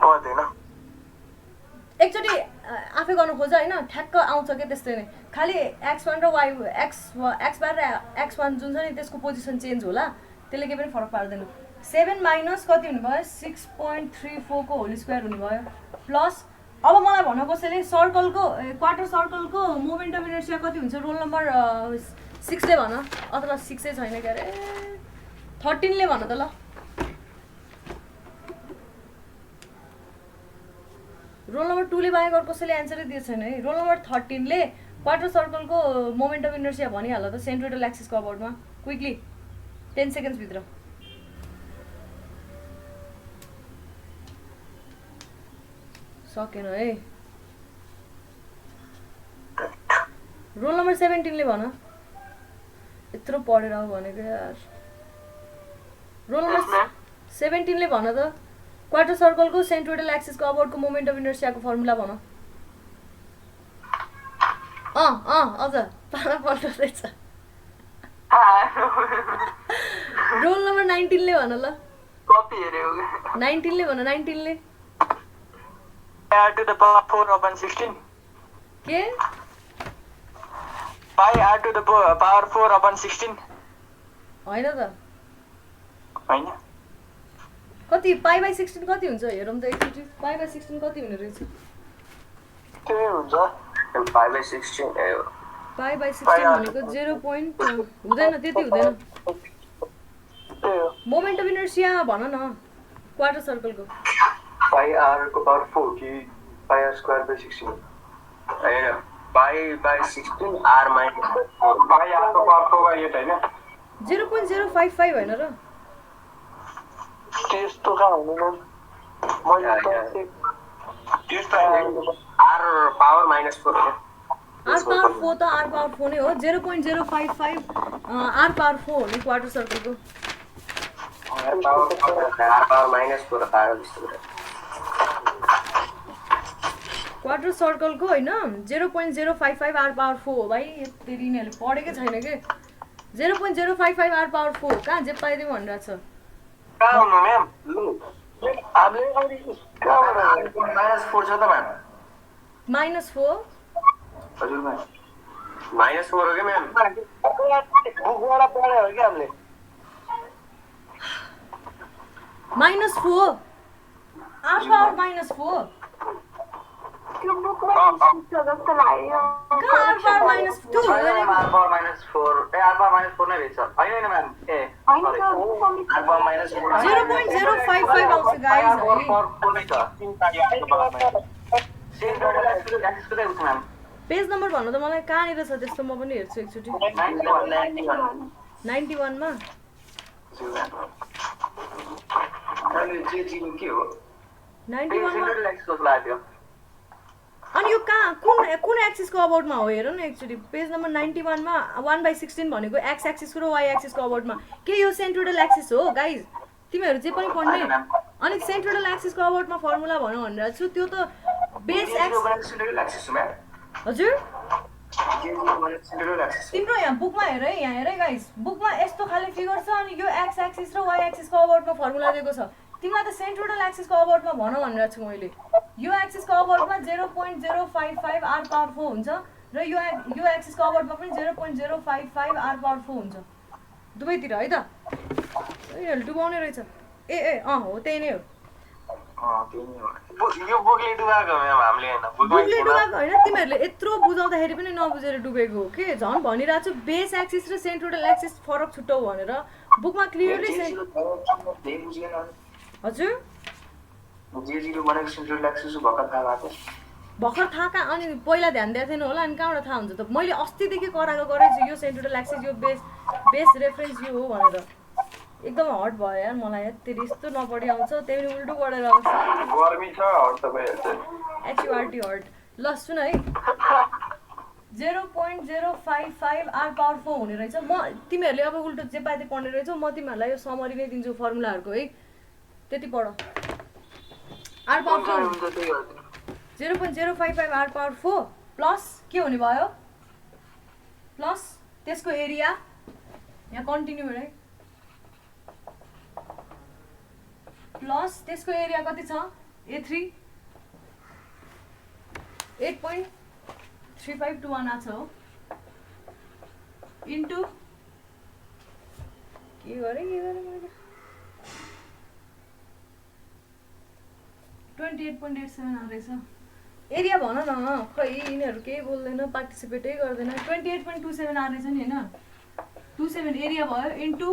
पर्दैन एकचोटि आफै गर्नु खोज होइन ठ्याक्क आउँछ क्या त्यस्तै नै खालि x1 र x बार र x1 जुन छ नि त्यसको पोजिसन चेन्ज होला त्यसले केही पनि फरक पार्दैन 7 माइनस कति हुने भयो 6.34 को होल स्क्वायर हुने भयो प्लस अब मलाई भन्न कसैले सर्कलको क्वार्टर सर्कलको मोमेन्ट अफ इनर्सिया कति हुन्छ रोल नम्बर 6 ले भन अथवा 6 छैन के अरे 13 ले भन त ल रोल नम्बर 2 ले बाहेक अरू कसैले एन्सरै दिएको छैन है रोल नम्बर 13 ले क्वार्टर सर्कलको मोमेन्ट अफ इनर्सिया भनिहाल त सेन्ट्रोइडल एक्सिसको अबाउटमा क्विकली 10 सेकेन्ड्स भित्र सकेन है रोल नम्बर 17 ले भन यत्रो पढेर आऊ भनेको यार रोल नम्बर 17 ले भन त क्वार्टर सर्कलको सेन्ट्रोइडल एक्सिसको अबाउटको मोमेन्ट अफ इनर्सियाको फर्मुला भन अझ पारा पर्दो रहेछ रोल नम्बर 19 ले भन ल कति हेर्यो 19 ले भन 19 ले r to the power 4/16 के pi r to the power 4/16 हैन त हैन कति π/16 कति हुन्छ हेरौँ त एकचोटि π/16 कति हुने रहेछ के हुन्छ 5/16 π/16 भनेको 0. हुँदैन त्यति हुँदैन मोमेन्ट अफ इनर्सिया भन न क्वार्टर सर्कलको pi r को power 4 कि pi r square by 16 हैन π/16 r minus 4 pi r को power 4 by 8 हैन 0.055 हैन र त्यस्तो कहाँ हुनु मैले त त्यस्तो r power minus 4 हो r power 4 त r power 4 नै हो 0.055 r power 4 हो नि क्वार्टर सर्कलको r power minus 4 पागल जस्तो कुरा क्वार्टर सर्कलको हैन 0.055 r power 4 हो भाइ यति यिनीहरुले पढेकै छैन के 0.055 r power 4 कहाँ जे पाइदिउँ भनिरहेको छ कहाँ हुनु म्याम हामीले अनि minus 4 छ त म्याम -4 हजुर म्याम minus 4 हो के म्याम बुकबाट पढ्यो हो कि हामीले -4 r power -4 त्यो बुकमा छ जस्तो लाग्यो कहाँ r पावर माइनस 2 छैन म्याम r पावर माइनस 4 ए r पावर माइनस 4 नै रहेछ होइन म्याम ए होइन r त्यो पावर माइनस 4 0.055 आउँछ गाइस है 4 नै छ सेन्ट्रोइडल एक्सिस कतै उठ्छ म्याम पेज नम्बर भन्नु त मलाई कहाँनिर छ त्यस्तो म पनि हेर्छु एकचोटि 91 मा अनि J0 के हो 91 मा सेन्ट्रोइडल एक्सिस कस्तो लाग्यो अनि यो कहाँ कुन एक्सिसको अबाउटमा हो हेर न एकचोटि पेज नम्बर 91 मा 1/16 भनेको एक्स एक्सिसको र वाइ एक्सिसको अबाउटमा के यो सेन्ट्रोइडल एक्सिस हो गाइस तिमीहरू जे पनि पढ्ने अनि सेन्ट्रोइडल एक्सिसको अबाउटमा फर्मुला भनौँ भनेर छु त्यो त base x central axis ma'am हजुर J0 भनेको सेन्ट्रल एक्सिस तिम्रो यहाँ बुकमा हेर है यहाँ हेर है गाइस बुकमा यस्तो खाले फिगर छ अनि यो एक्स एक्सिस र वाइ एक्सिसको अबाउटमा फर्मुला दिएको छ तिमीलाई त सेन्ट्रोइडल एक्सिसको अबाउटमा भनौँ भनेर छु मैले यो एक्सिसको अबाउटमा 0.055 r पावर 4 हुन्छ र यो एक्सिसको अबाउटमा पनि 0.055 r पावर 4 हुन्छ दुवैतिर है त ए डुबाउने रहेछ ए हो त्यही नै हो त्यही नै हो यो बुकले डुबाएको म्याम हामीले हैन बुकले डुबाएको होइन तिमीहरूले यत्रो बुझाउँदाखेरि पनि नबुझेर डुबेको हो के झन् भनिरहेको छु बेस एक्सिस र सेन्ट्रोइडल एक्सिस फरक छुट्याउ भनेर बुकमा क्लियरली त्यही बुझेन हजुर J0 भनेको सेन्ट्रल एक्सिस भर्खर थाहा भएको भर्खर थाहा कहाँ अनि पहिला ध्यान दिएको थिएन होला अनि कहाँबाट थाहा हुन्छ त मैले अस्तिदेखि कराएको गरेछु यो सेन्ट्रोइडल एक्सिस यो बेस रेफरेन्स यो हो भनेर एकदम हट भयो यार मलाई यति यस्तो नपढी आउँछ त्यही उल्टो पढेर आउँछ गर्मी छ हट तपाईहरु एक्चुअलिटी हट ल सुन है 0.055 r पावर 4 हुने रहेछ म तिमीहरूले अब उल्टो जे पाए त्यही पढ्ने रहेछौ म तिमीहरूलाई यो समरी नै दिन्छु फर्मुलाहरूको है त्यति पढ r power 4 0.055 r power 4 plus के हुने भयो प्लस त्यसको एरिया यहाँ कन्टिन्यू है प्लस त्यसको एरिया कति छ A3 8.3521 आछ हो इन्टु के गरे मैले 28.87 आउँदैछ एरिया भन न खै यिनीहरू केही बोल्दैन पार्टिसिपेटै गर्दैन 28.27 आउँदैछ नि हैन 27 एरिया भयो into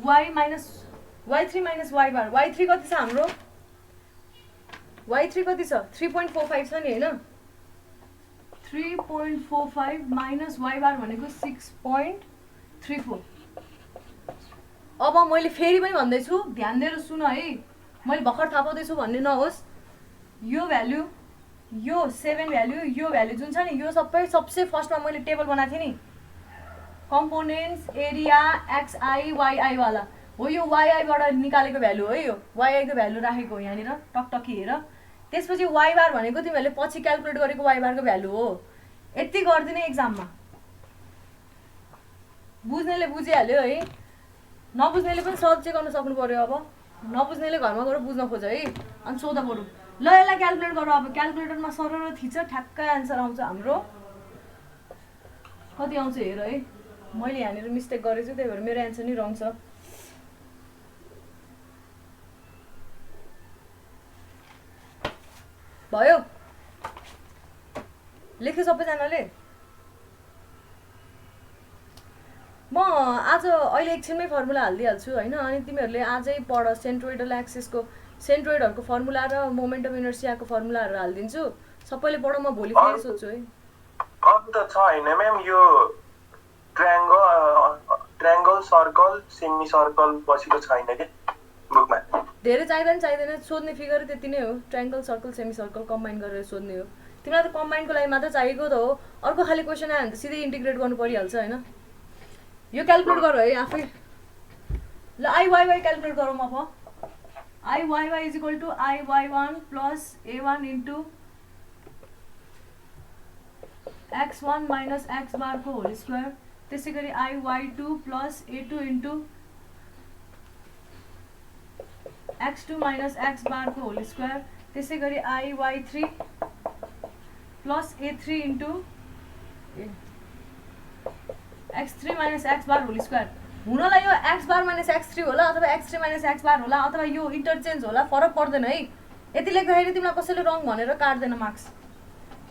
y minus y3 minus y बार y3 कति छ हाम्रो y3 कति छ 3.45 छ नि हैन 3.45 माइनस y बार भनेको 6.34 अब मैले फेरि पनि भन्दैछु ध्यान दिएर सुन है मैले भर्खर थाहा पाउँदैछु भन्ने नहोस् यो भ्यालु यो 7 भ्यालु यो भ्यालु जुन छ नि यो सबै सबसे फर्स्टमा मैले टेबल बनाएको थिएँ नि कम्पोनेन्ट्स एरिया xi yi वाला हो यो yi बाट निकालेको भ्यालु हो यो yi को भ्यालु राखेको हो यहाँनिर टकटकी हेर त्यसपछि y बार भनेको तिमीहरूले पछि क्याल्कुलेट गरेको y बार को भ्यालु हो यति गर्दिने एक्जाममा बुझ्नेले बुझिहाल्यो है नबुझ्नेले पनि सर्च चाहिँ गर्न सक्नु पर्यो अब नबुझ्नेले घरमा गएर बुझ्न खोज है अनि सोध बरु ल यसलाई क्याल्कुलेट गर अब क्याल्कुलेटरमा सरर थिच ठ्याक्कै आन्सर आउँछ हाम्रो कति आउँछ हेर है मैले यहाँनिर मिस्टेक गरेछु त्यही भएर मेरो एन्सर नै रङ छ भयो लेख्यो सबैजनाले म आज अहिले एकछिनमै फर्मुला हालिदिइहाल्छु होइन अनि तिमीहरूले आजै पढ सेन्ट्रोइडल एक्सिसको सेन्ट्रोइडहरूको फर्मुला र मोमेन्टम इनर्सियाको फर्मुलाहरू हालिदिन्छु सबैले पढ म भोलि फेरि सोध्छु है अन्त छ हैन म्याम यो ट्रायंगल सर्कल सेमी सर्कल बसेको छैन के बुकमा धेरै चाहिँदैन सोध्ने फिगर त्यति नै हो triangle circle semi circle combine गरेर सोध्ने हो तिमीलाई त कम्बाइनको लागि मात्र चाहिएको त हो अर्को खाली क्वेसन आयो भने त सिधै इन्टिग्रेट गर्नु परिहाल्छ हैन यो क्याल्कुलेट गर है आफै ल IYY क्याल्कुलेट गरौँ अब IYY is equal to IY1 plus A1 into x1 minus x bar को होल स्क्वायर त्यसै गरी IY2 plus A2 into x2 minus x bar को होल स्क्वायर त्यसै गरी IY3 plus A3 into x3 minus x bar whole square हुनलाई यो x bar minus x3 होला अथवा x3 माइनस x बार होला अथवा यो इन्टरचेन्ज होला फरक पर्दैन है यति लेख्दाखेरि तिमीलाई कसैले रङ भनेर काट्दैन मार्क्स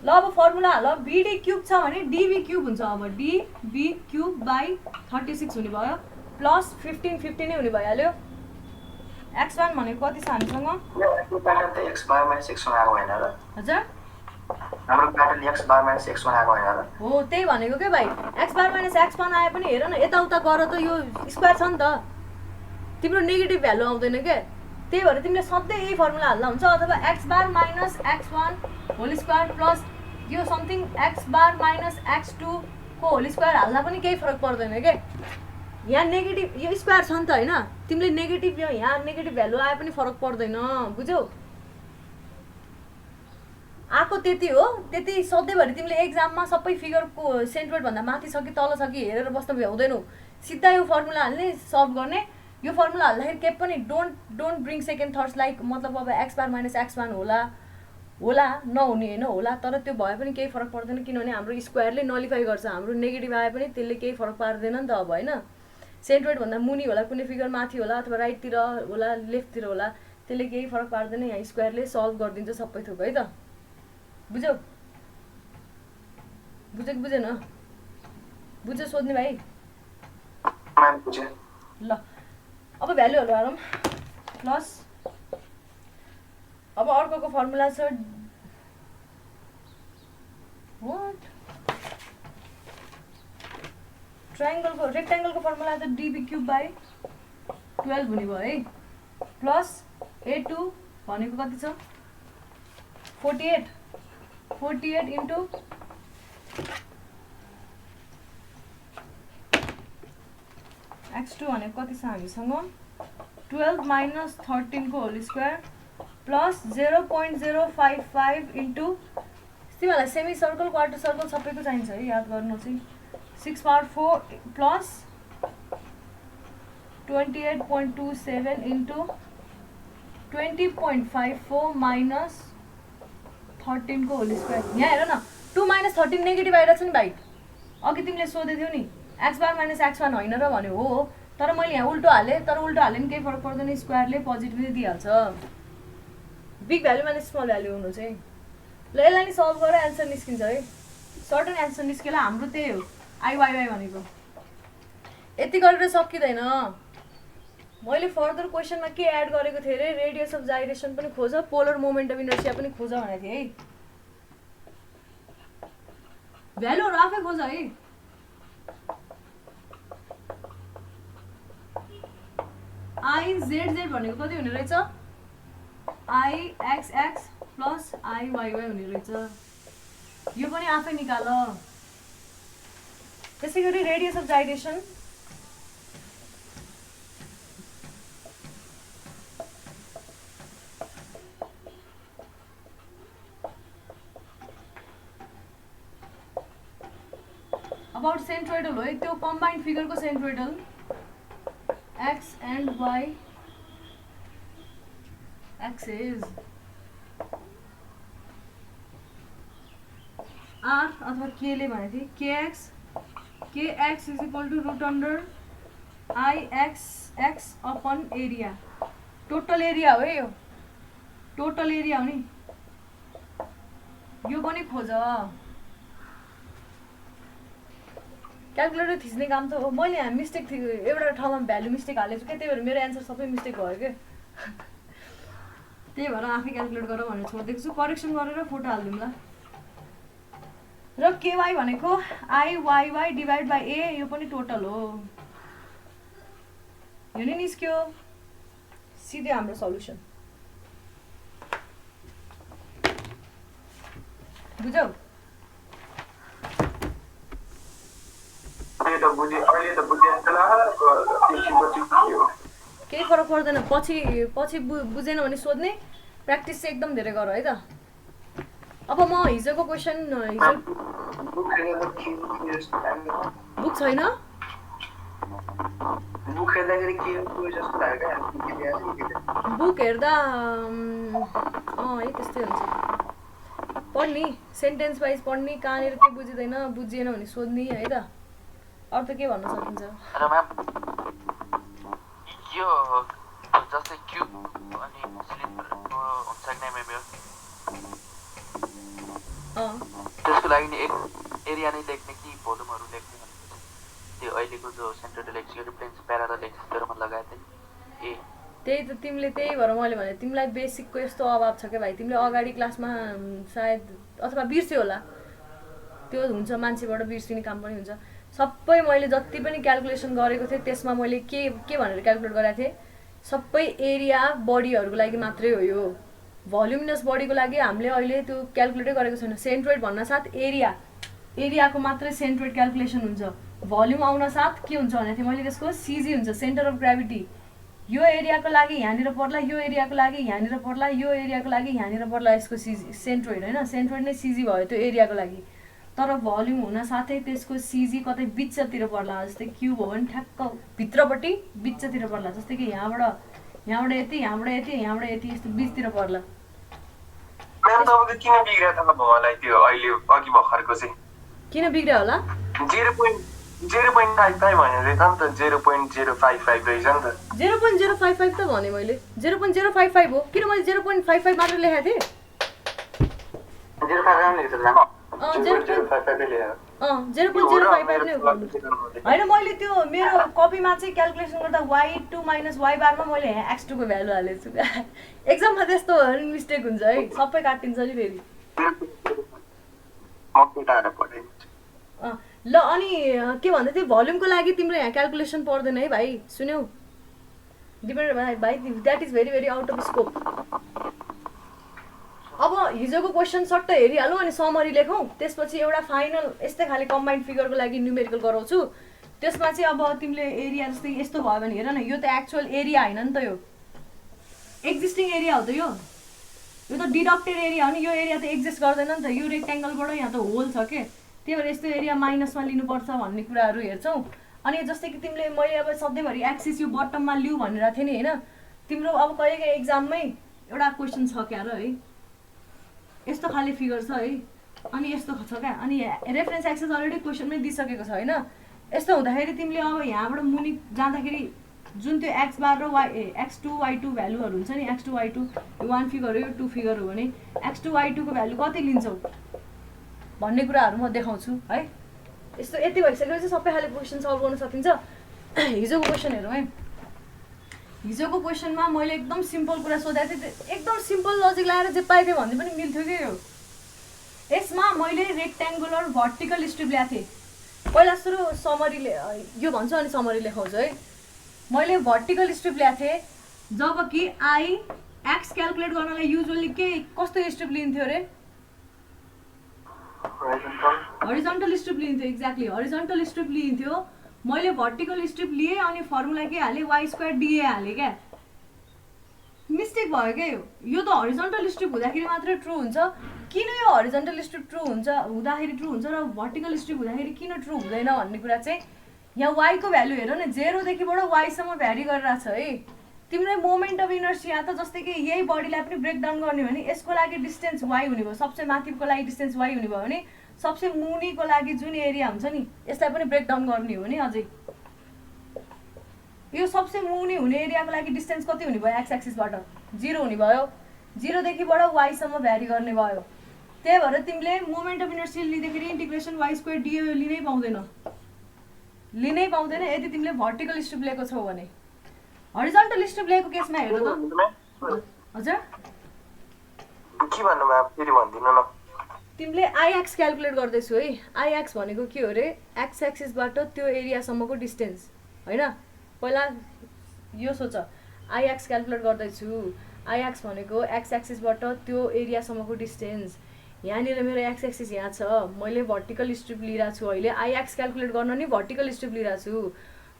ल अब फर्मुला हाल बिडी क्युब छ भने डिबी क्युब हुन्छ अब डिबी क्युब बाई 36 हुने भयो प्लस 15 नै हुने भइहाल्यो x1 भनेको कति छ हामीसँग यो प्याटर्न त x बार माइनस x1 आएको होइन र हजुर हाम्रो pattern x bar minus x1 आएको होइन र हो त्यही भनेको के भाइ x बार माइनस x1 आए पनि हेर न यताउता गर त यो स्क्वायर छ नि त तिम्रो नेगेटिभ भ्यालु आउँदैन के त्यही भएर तिमीले सधैँ यही फर्मुला हाल्दा हुन्छ अथवा x bar minus x1 whole square plus यो something x bar minus x2 को होल स्क्वायर हाल्दा पनि केही फरक पर्दैन के यहाँ नेगेटिभ यो स्क्वायर छ नि त होइन तिमीले नेगेटिभ यहाँ नेगेटिभ भ्यालु आए पनि फरक पर्दैन बुझ्यौ आएको त्यति हो त्यति सधैँभरि तिमीले एक्जाममा सबै फिगरको सेन्टिमिटरभन्दा माथि छ कि तल छ कि हेरेर बस्नु भ्याउँदैनौ सिधा यो फर्मुला हाल्ने सल्भ गर्ने यो फर्मुला हाल्दाखेरि के पनि don't bring second thoughts like मतलब अब x बार माइनस x1 होला नहुने होइन होला तर त्यो भए पनि केही फरक पर्दैन किनभने हाम्रो स्क्वायरले नलिफाई गर्छ हाम्रो नेगेटिभ आए पनि त्यसले केही फरक पार्दैन नि त अब होइन सेन्टिमिटरभन्दा मुनि होला कुनै फिगर माथि होला अथवा राइटतिर होला लेफ्टतिर होला त्यसले केही फरक पार्दैन यहाँ स्क्वायरले सल्भ गरिदिन्छ सबै थोक है त बुझ्यौ बुझ्यो कि बुझेन बुझ्यो सोध्ने भाइ ल अब भ्यालुहरू हालौँ प्लस अब अर्कोको फर्मुला छ वाट ट्रायंगलको रेक्ट्याङ्गलको फर्मुला त डिबी क्युब बाई 12 हुने भयो है प्लस a2 भनेको कति छ 48 इन्टु x2 भनेको कति छ हामीसँग 12 माइनस 13 को होल स्क्वायर प्लस 0.055 इन्टु तिमीहरूलाई सेमी सर्कल क्वार्टर सर्कल सबैको चाहिन्छ है याद गर्नु चाहिँ 6 पावर 4 प्लस 28.27 इन्टु 20.54 माइनस 13 को होल स्क्वायर यहाँ हेर न 2 माइनस 13 नेगेटिभ आइरहेको छ नि भाइ अघि तिमीले सोधे थियौ नि x बार माइनस x1 होइन र भन्यो हो तर मैले यहाँ उल्टो हालेँ तर उल्टो हाले पनि केही फरक पर्दैन स्क्वायरले पोजिटिभ नै दिइहाल्छ big value minus small value हुनु चाहिँ ल यसलाई नि सल्भ गरेर एन्सर निस्किन्छ है सर्टन एन्सर निस्केला हाम्रो त्यही हो आइवाइवाई भनेको यति गरेर सकिँदैन मैले फर्दर क्वेसनमा के एड गरेको थिएँ अरे रेडियस अफ जाइरेसन पनि खोज पोलर मोमेन्ट अफ इनर्सिया पनि खोज भनेको थिएँ है भ्यालुहरू आफै खोज है IZZ भनेको कति हुने रहेछ IXX प्लस IYY हुने रहेछ यो पनि आफै निकाल त्यसै गरी रेडियस अफ जाइरेसन अबाउट सेन्ट्रोइडल हो त्यो combined फिगरको सेन्ट्रोइडल x and y axis r अथवा k ले भने थिए kx is equal to root under ix upon area total area हो यो टोटल एरिया हो नि यो पनि खोज क्याल्कुलेटर थिच्ने काम त हो मैले यहाँ मिस्टेक थियो एउटा ठाउँमा भ्यालु मिस्टेक हालेको छु क्या त्यही भएर मेरो एन्सर सबै मिस्टेक भयो क्या त्यही भएर आफै क्याल्कुलेट गर भनेर छोडिदिएको छु करेक्सन गरेर फोटो हालिदिउँ ल र केवाई भनेको आइवाइवाई डिभाइड बाई ए यो पनि टोटल हो यो नि निस्क्यो सिधै हाम्रो सल्युसन बुझ्यौ केही फरक पर्दैन पछि बुझेन भने सोध्ने प्र्याक्टिस चाहिँ एकदम धेरै गर है त अब म हिजोको क्वेसन बुक छैन बुक हेर्दा है त्यस्तै हुन्छ पढ्ने सेन्टेन्स वाइज पढ्ने कहाँनिर के बुझिँदैन बुझिएन भने सोध्ने है त अरू त के भन्न सकिन्छ र म्याम यो जस्तै क्युब अनि सिलिन्डरको हुन्छ कि म्याम यो लागि नि एरिया नै लेख्ने कि भोल्युमहरू लेख्ने भनेपछि त्यो अहिलेको जो सेन्ट्रोइडल एक्सिस रिफ्लेक्स प्यारालल एक्सिसहरुमा लगाएको थिएँ त्यही त तिमीले त्यही भएर मैले भने तिमीलाई बेसिकको यस्तो अभाव छ क्या भाइ तिमीले अगाडि क्लासमा सायद अथवा बिर्स्यो होला त्यो हुन्छ मान्छेबाट बिर्सिने काम पनि हुन्छ सबै मैले जति पनि क्याल्कुलेसन गरेको थिएँ त्यसमा मैले के भनेर क्याल्कुलेट गरेको थिएँ सबै एरिया बडीहरूको लागि मात्रै हो यो भोल्युमिनस बडीको लागि हामीले अहिले त्यो क्याल्कुलेटै गरेको छैन सेन्ट्रोइड भन्न साथ एरियाको मात्रै सेन्ट्रोइड क्याल्कुलेसन हुन्छ भोल्युम आउन साथ के हुन्छ भने मैले त्यसको सिजी हुन्छ सेन्टर अफ ग्राभिटी यो एरियाको लागि यहाँनिर पर्ला यो एरियाको लागि यहाँनिर पर्ला यो एरियाको लागि यहाँनिर पर्ला यसको सिजी सेन्ट्रोइड होइन सेन्ट्रोइड नै सिजी भयो त्यो एरियाको लागि तर भोल्युम हुन साथै त्यसको सिजी कतै बिचतिर पर्ला जस्तै क्युब हो भने ठ्याक्क भित्रपट्टि बिचतिर पर्ला जस्तै कि यहाँबाट यति यहाँबाट यति यहाँबाट यति यस्तो बिचतिर पर्ला म्याम तपाईँको किन बिग्रियो थाहा भयो मलाई त्यो अहिले अघि भर्खरको चाहिँ किन बिग्रियो होला 0.055 भनेर रहेछ नि त 0.055 रहेछ नि त 0.055 त भने मैले 0.055 हो किन मैले 0.55 मात्र लेखेको थिएँ 0.5 लेख्छ म्याम 0.055 नै हो होइन मैले त्यो मेरो कपीमा चाहिँ क्याल्कुलेसन गर्दा y2 माइनस y बारमा मैले x2 को भ्यालु हालेको छु एक्जाममा त्यस्तो मिस्टेक हुन्छ है सबै काटिन्छ नि फेरि ल अनि के भन्दै थिएँ भोल्युमको लागि तिम्रो यहाँ क्याल्कुलेसन पर्दैन है भाइ सुन्यौ डिपेन्ड भाइ that is very very out of scope अब हिजोको क्वेसन सट्ट हेरिहालौँ अनि समरी लेखौँ त्यसपछि एउटा फाइनल यस्तै खाले कम्बाइन्ड फिगरको लागि न्युमेरिकल गराउँछु त्यसमा चाहिँ अब तिमीले एरिया जस्तै यस्तो भयो भने हेर न यो त एक्चुअल एरिया होइन नि त यो एक्जिस्टिङ एरिया हो त यो त डिडक्टेड एरिया हो नि यो एरिया त एक्जिस्ट गर्दैन नि त यो रेक्ट्याङ्गलबाट यहाँ त होल छ के त्यही भएर यस्तो एरिया माइनसमा लिनुपर्छ भन्ने कुराहरू हेर्छौँ अनि जस्तै कि तिमीले मैले अब सधैँभरि एक्सिस यो बटममा लिऊ भनेर थिएँ नि होइन तिम्रो अब कहिले एक्जाममै एउटा क्वेसन छ क्या र है यस्तो खाले फिगर छ है अनि यस्तो छ क्या अनि रेफरेन्स एक्सेस अलरेडी क्वेसनमै दिइसकेको छ होइन यस्तो हुँदाखेरि तिमीले अब यहाँबाट मुनि जाँदाखेरि जुन त्यो एक्स बार र x2 y2 भ्यालुहरू हुन्छ नि x2 y2 यो 1 फिगर हो यो 2 फिगर हो भने x2 y2 को भ्यालु कति लिन्छौ भन्ने कुराहरू म देखाउँछु है यस्तो यति भइसकेपछि सबै खाले क्वेसन सल्भ गर्न सकिन्छ हिजोको क्वेसन हेरौँ है हिजोको क्वेसनमा मैले एकदम सिम्पल कुरा सोधेको थिएँ एकदम सिम्पल लजिक लगाएर जे पाएँ भन्ने पनि मिल्थ्यो कि यो यसमा मैले रेक्ट्याङ्गुलर भर्टिकल स्ट्रिप ल्याएको थिएँ पहिला सुरु समरीले यो भन्छु अनि समरी लेखाउँछु है मैले भर्टिकल स्ट्रिप ल्याएको थिएँ जब कि आई एक्स क्याल्कुलेट गर्नलाई युजुअली के कस्तो स्ट्रिप लिन्थ्यो अरे हरिजन्टल स्ट्रिप लिन्थ्यो एक्ज्याक्टली हरिजन्टल स्ट्रिप लिन्थ्यो मैले भर्टिकल स्ट्रिप लिएँ अनि फर्मुला के हालेँ y² dA हालेँ क्या मिस्टेक भयो क्या यो त हरिजन्टल स्ट्रिप हुँदाखेरि मात्रै ट्रु हुन्छ किन यो हरिजन्टल स्ट्रिप ट्रु हुन्छ हुँदाखेरि ट्रु हुन्छ र भर्टिकल स्ट्रिप हुँदाखेरि किन ट्रु हुँदैन भन्ने कुरा चाहिँ यहाँ y को भ्यालु हेर न 0 देखिबाट y सम्म भ्यारी गरिरहेछ है तिम्रो मोमेन्ट अफ इनर्सिया त जस्तै कि यही बडीलाई पनि ब्रेकडाउन गर्ने भने यसको लागि डिस्टेन्स y हुने भयो सबसे माथिको लागि डिस्टेन्स y हुने भयो भने सबसे मुनिको लागि जुन एरिया हुन्छ नि यसलाई पनि ब्रेकडाउन गर्ने हो नि अझै यो सबसे मुनि हुने एरियाको लागि डिस्टेन्स कति हुने भयो एक्स एक्सिसबाट 0 हुने भयो 0 देखिबाट y सम्म भ्यारी गर्ने भयो त्यही भएर तिमीले मोमेन्ट अफ इनर्सिया लिँदाखेरि इन्टिग्रेसन y² dA लिनै पाउँदैन यदि तिमीले भर्टिकल स्ट्रिप लिएको छौ भने हरिजन्टल स्ट्रिप लिएको केसमा हेर त हजुर के भन्नु भयो फेरि भन्दिनु न तिमीले आइएक्स क्याल्कुलेट गर्दैछु है आइएक्स भनेको के हो अरे एक्स एक्सिसबाट त्यो एरियासम्मको डिस्टेन्स होइन पहिला यो सोच आइएक्स क्याल्कुलेट गर्दैछु आइएक्स भनेको एक्स एक्सिसबाट त्यो एरियासम्मको डिस्टेन्स यहाँनिर मेरो एक्स एक्सिस यहाँ छ मैले भर्टिकल स्ट्रिप लिइरहेको छु अहिले आइएक्स क्याल्कुलेट गर्न नि भर्टिकल स्ट्रिप लिइरहेको छु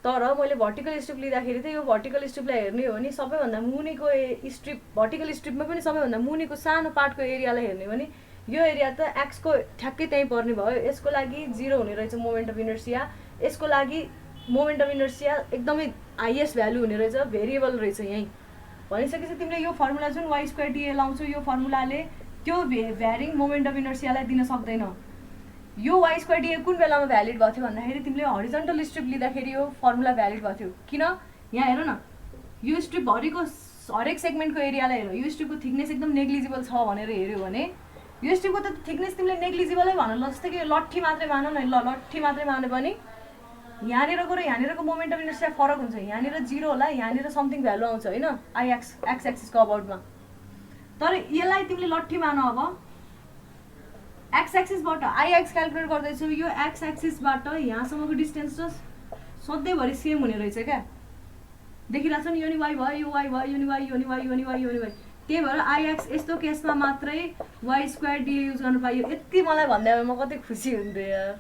तर मैले भर्टिकल स्ट्रिप लिँदाखेरि चाहिँ यो भर्टिकल स्ट्रिपलाई हेर्ने हो भने सबैभन्दा मुनिको स्ट्रिप भर्टिकल स्ट्रिपमा पनि सबैभन्दा मुनिको सानो पार्टको एरियालाई हेर्ने हो भने यो एरिया त एक्सको ठ्याक्कै त्यहीँ पर्ने भयो यसको लागि 0 हुने रहेछ मोमेन्ट अफ इनर्सिया यसको लागि मोमेन्ट अफ इनर्सिया एकदमै हाइएस्ट भ्यालु हुने रहेछ भेरिएबल रहेछ यहीँ भनिसकेपछि तिमीले यो फर्मुला जुन y² dA लाउँछौ यो फर्मुलाले त्यो भ्यारिङ मोमेन्ट अफ इनर्सियालाई दिन सक्दैन यो y² dA कुन बेलामा भ्यालिड भएको थियो भन्दाखेरि तिमीले हरिजन्टल स्ट्रिप लिँदाखेरि यो फर्मुला भ्यालिड भएको थियो किन यहाँ हेर न यो स्ट्रिप भरिको हरेक सेगमेन्टको एरियालाई हेर यो स्ट्रिपको थिकनेस एकदम नेग्लिजिबल छ भनेर हेऱ्यो भने यो स्ट्रिपको त थिकनेस तिमीले नेग्लिजिबलै भन ल, जस्तै कि यो लट्ठी मात्रै मान न, ल लट्ठी मात्रै माने पनि यहाँनिरको र यहाँनिरको मोमेन्ट अफ इनर्सिया फरक हुन्छ। यहाँनिर 0 होला, यहाँनिर समथिङ भ्यालु आउँछ होइन एक्स एक्सिसको अबाउटमा। तर यसलाई तिमीले लट्ठी मान। अब एक्स एक्सिसबाट आइएक्स क्यालकुलेट गर्दैछु, यो एक्स एक्सिसबाट यहाँसम्मको डिस्टेन्स त सधैँभरि सेम हुने रहेछ क्या, देखिरहेको छ नि, यो नि वाइ भयो, यो वाइ भयो, यो नि वाइ, यो नि वाइ, यो नि वाइ, यो नि वाइ। त्यही भएर आइएक्स यस्तो केसमा मात्रै वाइ स्क्वायर डिए युज गर्नु पाइयो। यति मलाई भन्दा म कति खुसी हुन्थेँ यार।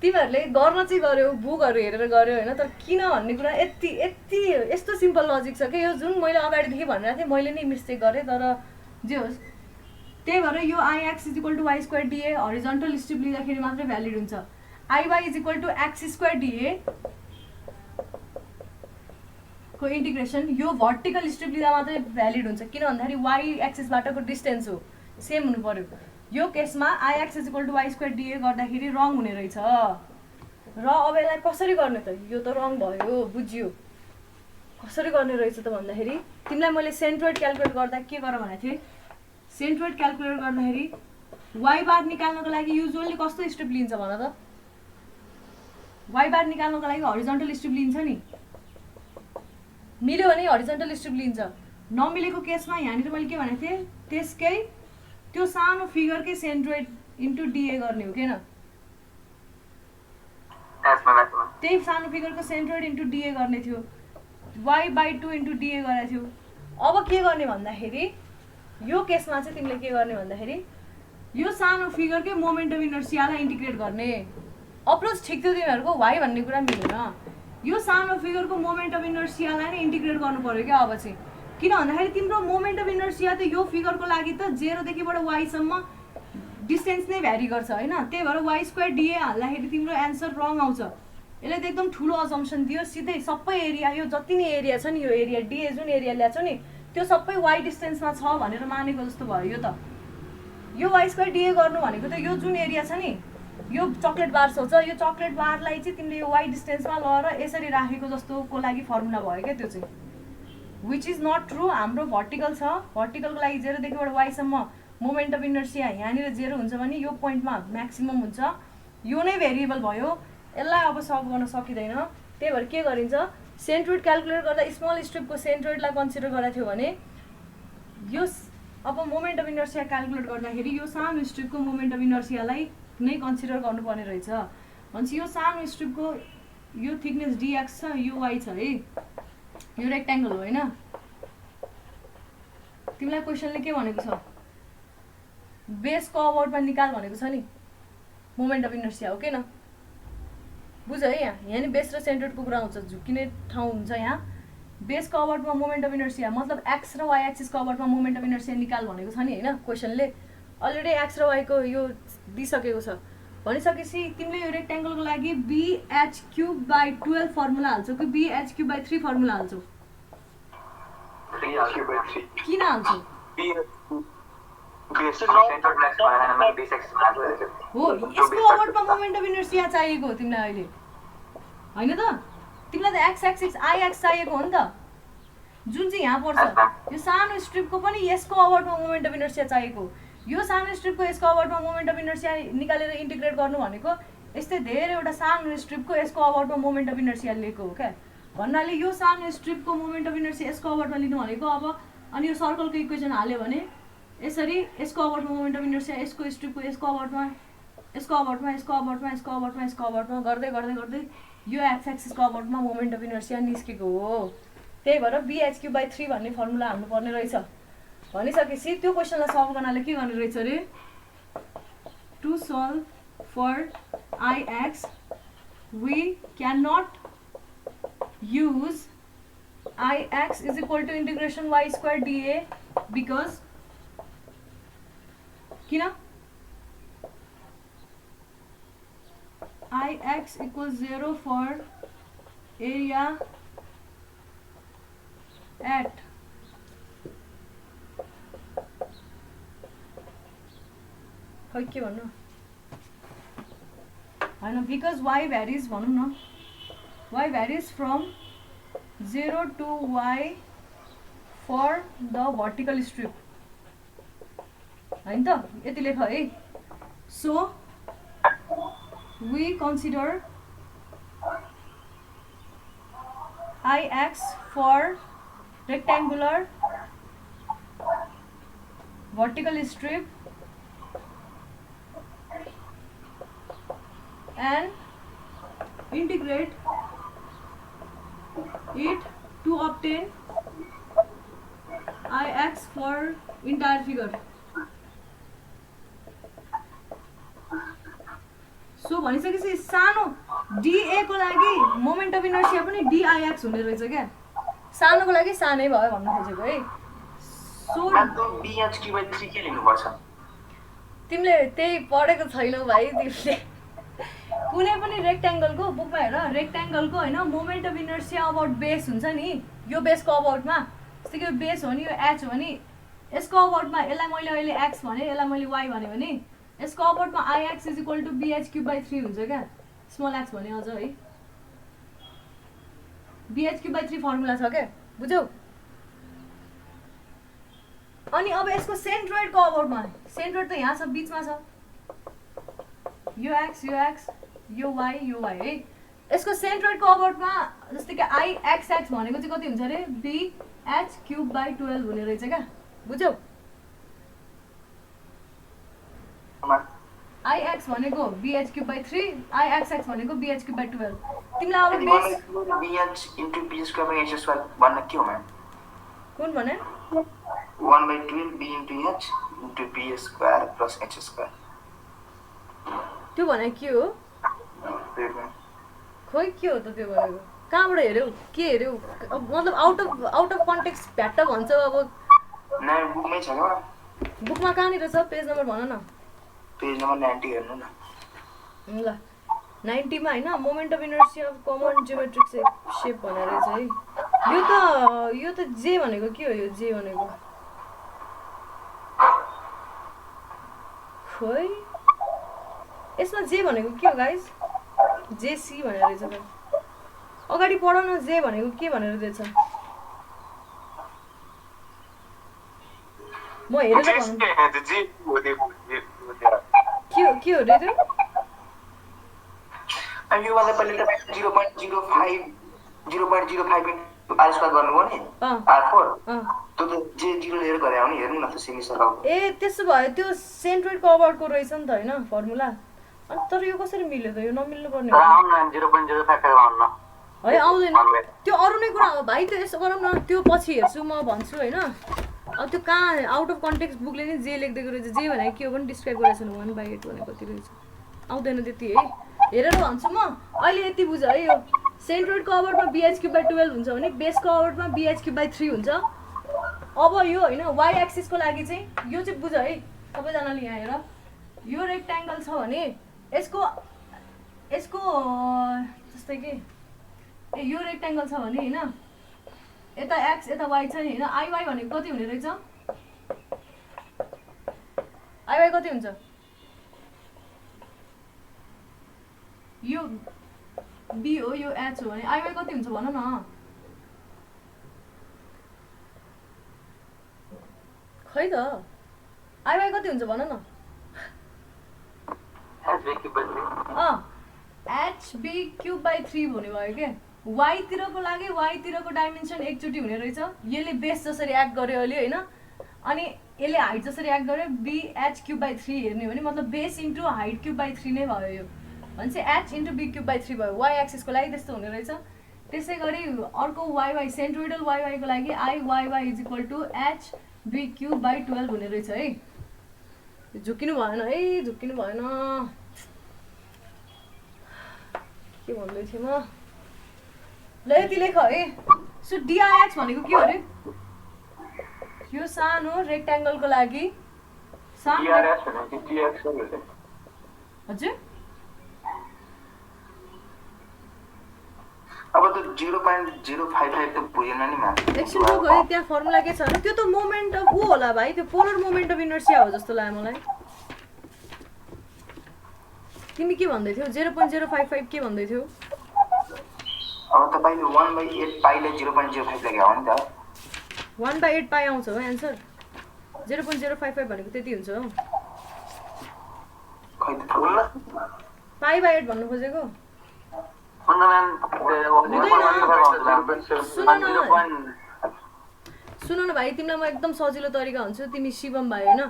तिमीहरूले गर्न चाहिँ गर्यो, बुकहरू हेरेर गर्यो होइन, तर किन भन्ने कुरा यति यति यस्तो सिम्पल लजिक छ कि यो जुन मैले अगाडिदेखि भनिरहेको थिएँ मैले नै मिस्टेक गरेँ, तर जे होस्। त्यही भएर यो IX is equal to Y square DA horizontal strip लिँदाखेरि मात्रै भ्यालिड हुन्छ। IY is equal to X square DA को इन्टिग्रेसन यो भर्टिकल स्ट्रिप लिँदा मात्रै भ्यालिड हुन्छ, किन भन्दाखेरि वाइ एक्सिसबाटको डिस्टेन्स हो, सेम हुनु पर्यो। यो केसमा IX is equal to Y square DA गर्दाखेरि रङ हुने रहेछ। र अब यसलाई कसरी गर्ने त, यो त रङ भयो बुझियो। कसरी गर्ने रहेछ त भन्दाखेरि तिमीलाई मैले सेन्ट्रोइड क्यालकुलेट गर्दा के गर भनेको थिएँ, सेन्ट्रोइड क्यालकुलेट गर्दाखेरि वाइ बार निकाल्नको लागि युजुअली कस्तो स्ट्रिप लिन्छ भन त, वाइ बार निकाल्नको लागि हरिजन्टल स्ट्रिप लिन्छ नि, मिल्यो भने हरिजन्टल स्ट्रिप लिन्छ। नमिलेको केसमा यहाँनिर मैले के भनेको थिएँ, त्यसकै त्यो सानो फिगरकै सेन्ट्रोइड इन्टु डिए गर्ने हो किन, त्यही सानो फिगरको सेन्ट्रोइड इन्टु डिए गर्ने थियो, y/2 इन्टु डिए गरेको थियो। अब के गर्ने भन्दाखेरि यो केसमा चाहिँ तिमीले के गर्ने भन्दाखेरि यो सानो फिगरकै मोमेन्ट अफ इनर्सियालाई इन्टिग्रेट गर्ने। अप्रोच ठिक थियो तिमीहरूको, वाइ भन्ने कुरा मिलेन। यो सानो फिगरको मोमेन्ट अफ इनर्सियालाई नै इन्टिग्रेट गर्नु पर्यो क्या अब चाहिँ, किन भन्दाखेरि तिम्रो मोमेन्ट अफ इनर्सिया त यो फिगरको लागि त 0 देखिबाट वाइसम्म डिस्टेन्स नै भ्यारी गर्छ होइन। त्यही भएर वाइ स्क्वायर डिए हाल्दाखेरि तिम्रो एन्सर रङ आउँछ। यसले त एकदम ठुलो अजम्सन दियो, सिधै सबै एरिया यो जति नै एरिया छ नि, यो एरिया डिए जुन एरिया ल्याएको छ नि त्यो सबै वाइ डिस्टेन्समा छ भनेर मानेको जस्तो भयो। यो त यो वाइ स्क्वायर डिए गर्नु भनेको त यो जुन एरिया छ नि, यो चक्लेट बार सोच, यो चक्लेट बारलाई चाहिँ तिमीले यो वाइ डिस्टेन्समा लगेर यसरी राखेको जस्तोको लागि फर्मुला भयो क्या त्यो चाहिँ, विच इज नट ट्रु। हाम्रो भर्टिकल छ, भर्टिकलको लागि 0 देखिबाट वाइसम्म मोमेन्ट अफ इनर्सिया यहाँनिर 0 हुन्छ भने यो पोइन्टमा म्याक्सिमम हुन्छ, यो नै भेरिएबल भयो। यसलाई अब सल्भ गर्न सकिँदैन, त्यही भएर के गरिन्छ, सेन्ट्रोइड क्यालकुलेट गर्दा स्मल स्ट्रिपको सेन्ट्रोइडलाई कन्सिडर गरेको थियो भने यो अब मोमेन्ट अफ इनर्सिया क्यालकुलेट गर्दाखेरि यो सानो स्ट्रिपको मोमेन्ट अफ इनर्सियालाई नै कन्सिडर गर्नुपर्ने रहेछ। भनेपछि यो सानो स्ट्रिपको यो थिकनेस डिएक्स छ, यो वाइ छ है, यो रेक्ट्याङ्गल हो होइन। तिमीलाई क्वेसनले के भनेको छ, बेसको अबाउटमा निकाल भनेको छ नि, मोमेन्ट अफ इनर्सिया हो किन, बुझ है। यहाँ नि बेस र सेन्ट्रोइडको कुरा आउँछ, झुकिने ठाउँ हुन्छ यहाँ। बेसको अबाउटमा मोमेन्ट अफ इनर्सिया मतलब एक्स र वाइ एक्सिसको अबाउटमा मोमेन्ट अफ इनर्सिया निकाल भनेको छ नि होइन। क्वेसनले अलरेडी एक्स र वाइको यो दिइसकेको छ, भनिसकेपछि तिमीले यो रेक्ट्याङ्गलको लागि BH3/12 फर्मुला हाल्छौ कि BH3/3 फर्मुला हाल्छौ, किन हाल्छौ हो, यसको अबाउटमा मोमेन्ट अफ इनर्सिया चाहिएको हो तिमीलाई अहिले होइन त, तिमीलाई त एक्स एक्सिस आइएक्स चाहिएको हो नि त, जुन चाहिँ यहाँ पर्छ। यो सानो स्ट्रिपको पनि यसको अबाउटमा मोमेन्ट अफ इनर्सिया चाहिएको, यो सानो स्ट्रिपको यसको अबाउटमा मोमेन्ट अफ इनर्सिया निकालेर इन्टिग्रेट गर्नु भनेको यस्तै धेरैवटा सानो स्ट्रिपको यसको अबाउटमा मोमेन्ट अफ इनर्सिया लिएको हो क्या। भन्नाले यो सानो स्ट्रिपको मोमेन्ट अफ इनर्सिया यसको अबाउटमा लिनु भनेको अब, अनि यो सर्कलको इक्वेसन हाल्यो भने यसरी यसको अबाउटमा मोमेन्ट अफ इनर्सिया यसको स्ट्रिपको यसको अबाउटमा यसको अबाउटमा यसको अबाउटमा यसको अबाउटमा यसको अबाउटमा गर्दै गर्दै गर्दै यो एक्स एक्सिसको अबाउटमा मोमेन्ट अफ इनर्सिया निस्केको हो। त्यही भएर BH3/3 भन्ने फर्मुला हाल्नुपर्ने रहेछ। भनिसकेपछि त्यो क्वेसनलाई सल्भ गर्नले के गर्ने रहेछ अरे, to solve for IX we can not use IX is equal to integration Y square DA because किन ix equals 0 for area at खै के भन्नु होइन, बिकज y भ्यारिज भनौँ न, y भ्यारिज from 0 to y for the vertical strip हैन त यति लेख है so we consider Ix for rectangular vertical strip and integrate it to obtain Ix for entire figure. So भनिसकेपछि सानो DA को लागि मोमेन्ट अफ इनर्सिया पनि DIX हुने रहेछ क्या सानोको लागि सानै भयो भन्न खोजेको है सो BH/3 के लिनुपर्छ तिमीले त्यही पढेको छैनौ भाइ तिमीले कुनै पनि रेक्ट्याङ्गलको बुकमा हेर रेक्ट्याङ्गलको हैन moment of inertia about base हुन्छ नि यो बेसको अबाउटमा जस्तै कि यो बेस हो नि यो H हो नि यसको अबाउटमा यसलाई मैले अहिले X भने यसलाई मैले Y भने भने यसको अबाउटमा Ix = BH³/3 हुन्छ क्या स्मल x भने अझ है BH³/3 फर्मुला छ क्या बुझ्यौ अनि अब यसको सेन्ट्रोइडको अबाउटमा सेन्ट्रोइड त यहाँ छ बीचमा छ यो x यो y है यसको सेन्ट्रोइडको अबाउटमा जस्तै कि Ixx भनेको चाहिँ कति हुन्छ रे BH³/12 हुने रहेछ क्या बुझ्यौ Ix भनेको BH³/3 Ixx भनेको BH³/12 तिमीलाई अब बेस BH/BH² भन्न के हो म्याम कुन भने 1/12 BH/BH² + H². त्यो भने के हो खोइ के हो त त्यो भनेको कहाँबाट हेर्यौ के हेर्यौ मतलब आउट अफ कन्टेक्स्ट भ्याट्ट भन्छ अब नयाँ बुकमै छ क्या बुकमा कहाँनिर छ पेज नम्बर भन न पेज नम्बर 90 हेर्नु न ल 90 मा हैन moment of inertia of common geometric shape भनेर रहेछ है यो त जे भनेको के हो यो जे भनेको खोइ यसमा जे भनेको के हो गाइस जेसी भनेर रहेछ त अगाडि पढ न जे भनेको के भनेर दिएछ म हेरेर भन्नु के हो रे त्यो अनि यो वाला पहिले त 0.05 r² गर्नुभयो नि r4 त्यो त जे 0 लिएर गरे हो नि हेर्नु न त सेमी सर्कलको ए त्यसो भए त्यो सेन्ट्रोइडको अबाउटको रहेछ नि त हैन फर्मुला अनि तर यो कसरी मिल्यो त यो नमिल्नु पर्ने हो 0.055 है आउँदैन त्यो अरु नै कुरा हो भाइ त्यो यसो गरौँ न त्यो पछि हेर्छु म भन्छु हैन अब त्यो कहाँ आउट अफ कन्टेक्स्ट बुकले नि जे लेख्दै रहेछ जे भने के हो पनि डिस्क्राइब गरेछ नि 1/8 भने कति रहेछ आउँदैन त्यति है हेरेर भन्छु म अहिले यति बुझ है यो सेन्ट्रोइडको अबाउटमा BH³/12 हुन्छ भने बेसको अबाउटमा BH³/3 हुन्छ अब यो हैन y एक्सिसको लागि चाहिँ यो चाहिँ बुझ है सबैजनाले यहाँ हेर यो रेक्ट्याङ्गल छ भने यसको जस्तै कि ए यो रेक्ट्याङ्गल छ भने हैन यता x यता y छ नि हैन iy भनेको कति हुने रहेछ iy कति हुन्छ यो b हो यो h हो भने iy कति हुन्छ भन न खै त iy कति हुन्छ भन न HB³/3 हुने भयो के y तिरको लागि y तिरको डाइमेन्सन एकचोटी हुने रहेछ यसले बेस जसरी एक्ट गर्यो अहिले हैन अनि यसले हाइट जसरी एक्ट गर्यो BH³/3 हेर्ने हो भने मतलब बेस इन्टु हाइट³/3 नै भयो यो भनेपछि h इन्टु B³/3 भयो y एक्सिसको लागि त्यस्तो हुने रहेछ त्यसैगरी अर्को yy सेन्ट्रोइडल yy को लागि Iyy = HB³/12 हुने रहेछ है झुकिनु भएन है झुकिनु भएन के भन्दै थिए म ल यति लेख है सो DIX भनेको के हो रे यो सानो रेक्ट्याङ्गलको लागि सानो DRS भनेको DX हो नि हजुर अब त 0.055 त बुझेन नि म्याम एकछिन रुक है त्यहाँ फर्मुला के छ त्यो त मोमेन्ट अफ उ होला भाइ त्यो पोलर मोमेन्ट अफ इनर्सिया हो जस्तो लाग्यो मलाई तिमी के भन्दै थियौ 0.055 के भन्दै थियौ अब तपाईले 1/8 पाइले 0.05 लेख्या हो नि त 1/8 पाइ आउँछ हो एन्सर 0.055 भनेको त्यति हुन्छ हो खै त थाहा हुन्न पाइ बाई 8 भन्नु खोजेको हुन्न म्याम सुन न भाइ तिमीलाई म एकदम सजिलो तरिका हुन्छ तिमी शिवम भाइ होइन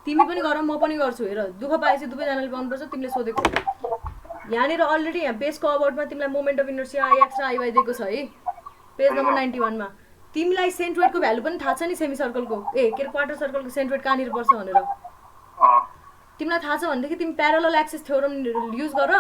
तिमी पनि गर म पनि गर्छु हेर दुःख पाएपछि दुवैजनाले पाउनुपर्छ तिमीले सोधेको यहाँनिर अलरेडी यहाँ पेजको अबाउटमा तिमीलाई मोमेन्ट अफ इनर्सिया आइएक्स र आइवाई दिएको छ है पेज नम्बर 91 मा तिमीलाई सेन्ट्रोइडको भ्यालु पनि थाहा छ नि सेमी सर्कलको के अरे क्वार्टर सर्कलको सेन्ट्रोइड कहाँनिर पर्छ भनेर तिमीलाई थाहा छ भनेदेखि तिमी प्यारलल एक्सिस थ्योरम युज गर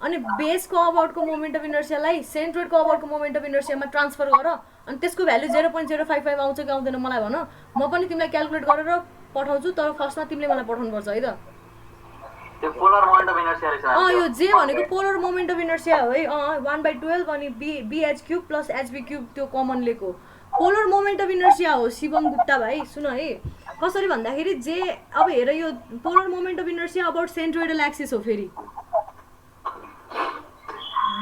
अनि बेसको अबाउटको मोमेन्ट अफ इनर्सियालाई सेन्ट्रोइडको अबाउटको मोमेन्ट अफ इनर्सियामा ट्रान्सफर गर अनि त्यसको भ्यालु 0.055 आउँछ कि आउँदैन मलाई भन म पनि तिमीलाई क्याल्कुलेट गरेर पठाउँछु तर फर्स्टमा तिमीले मलाई पठाउनुपर्छ है त त्यो पोलर मोमेन्ट अफ इनर्सिया रहेछ यो जे भनेको पोलर मोमेन्ट अफ इनर्सिया हो है 1/12 अनि BH cube plus HB cube त्यो कमन लिएको पोलर मोमेन्ट अफ इनर्सिया हो शिवम गुप्ता भाइ सुन है कसरी भन्दाखेरि जे अब हेर यो polar moment of inertia about centroidal axis हो फेरि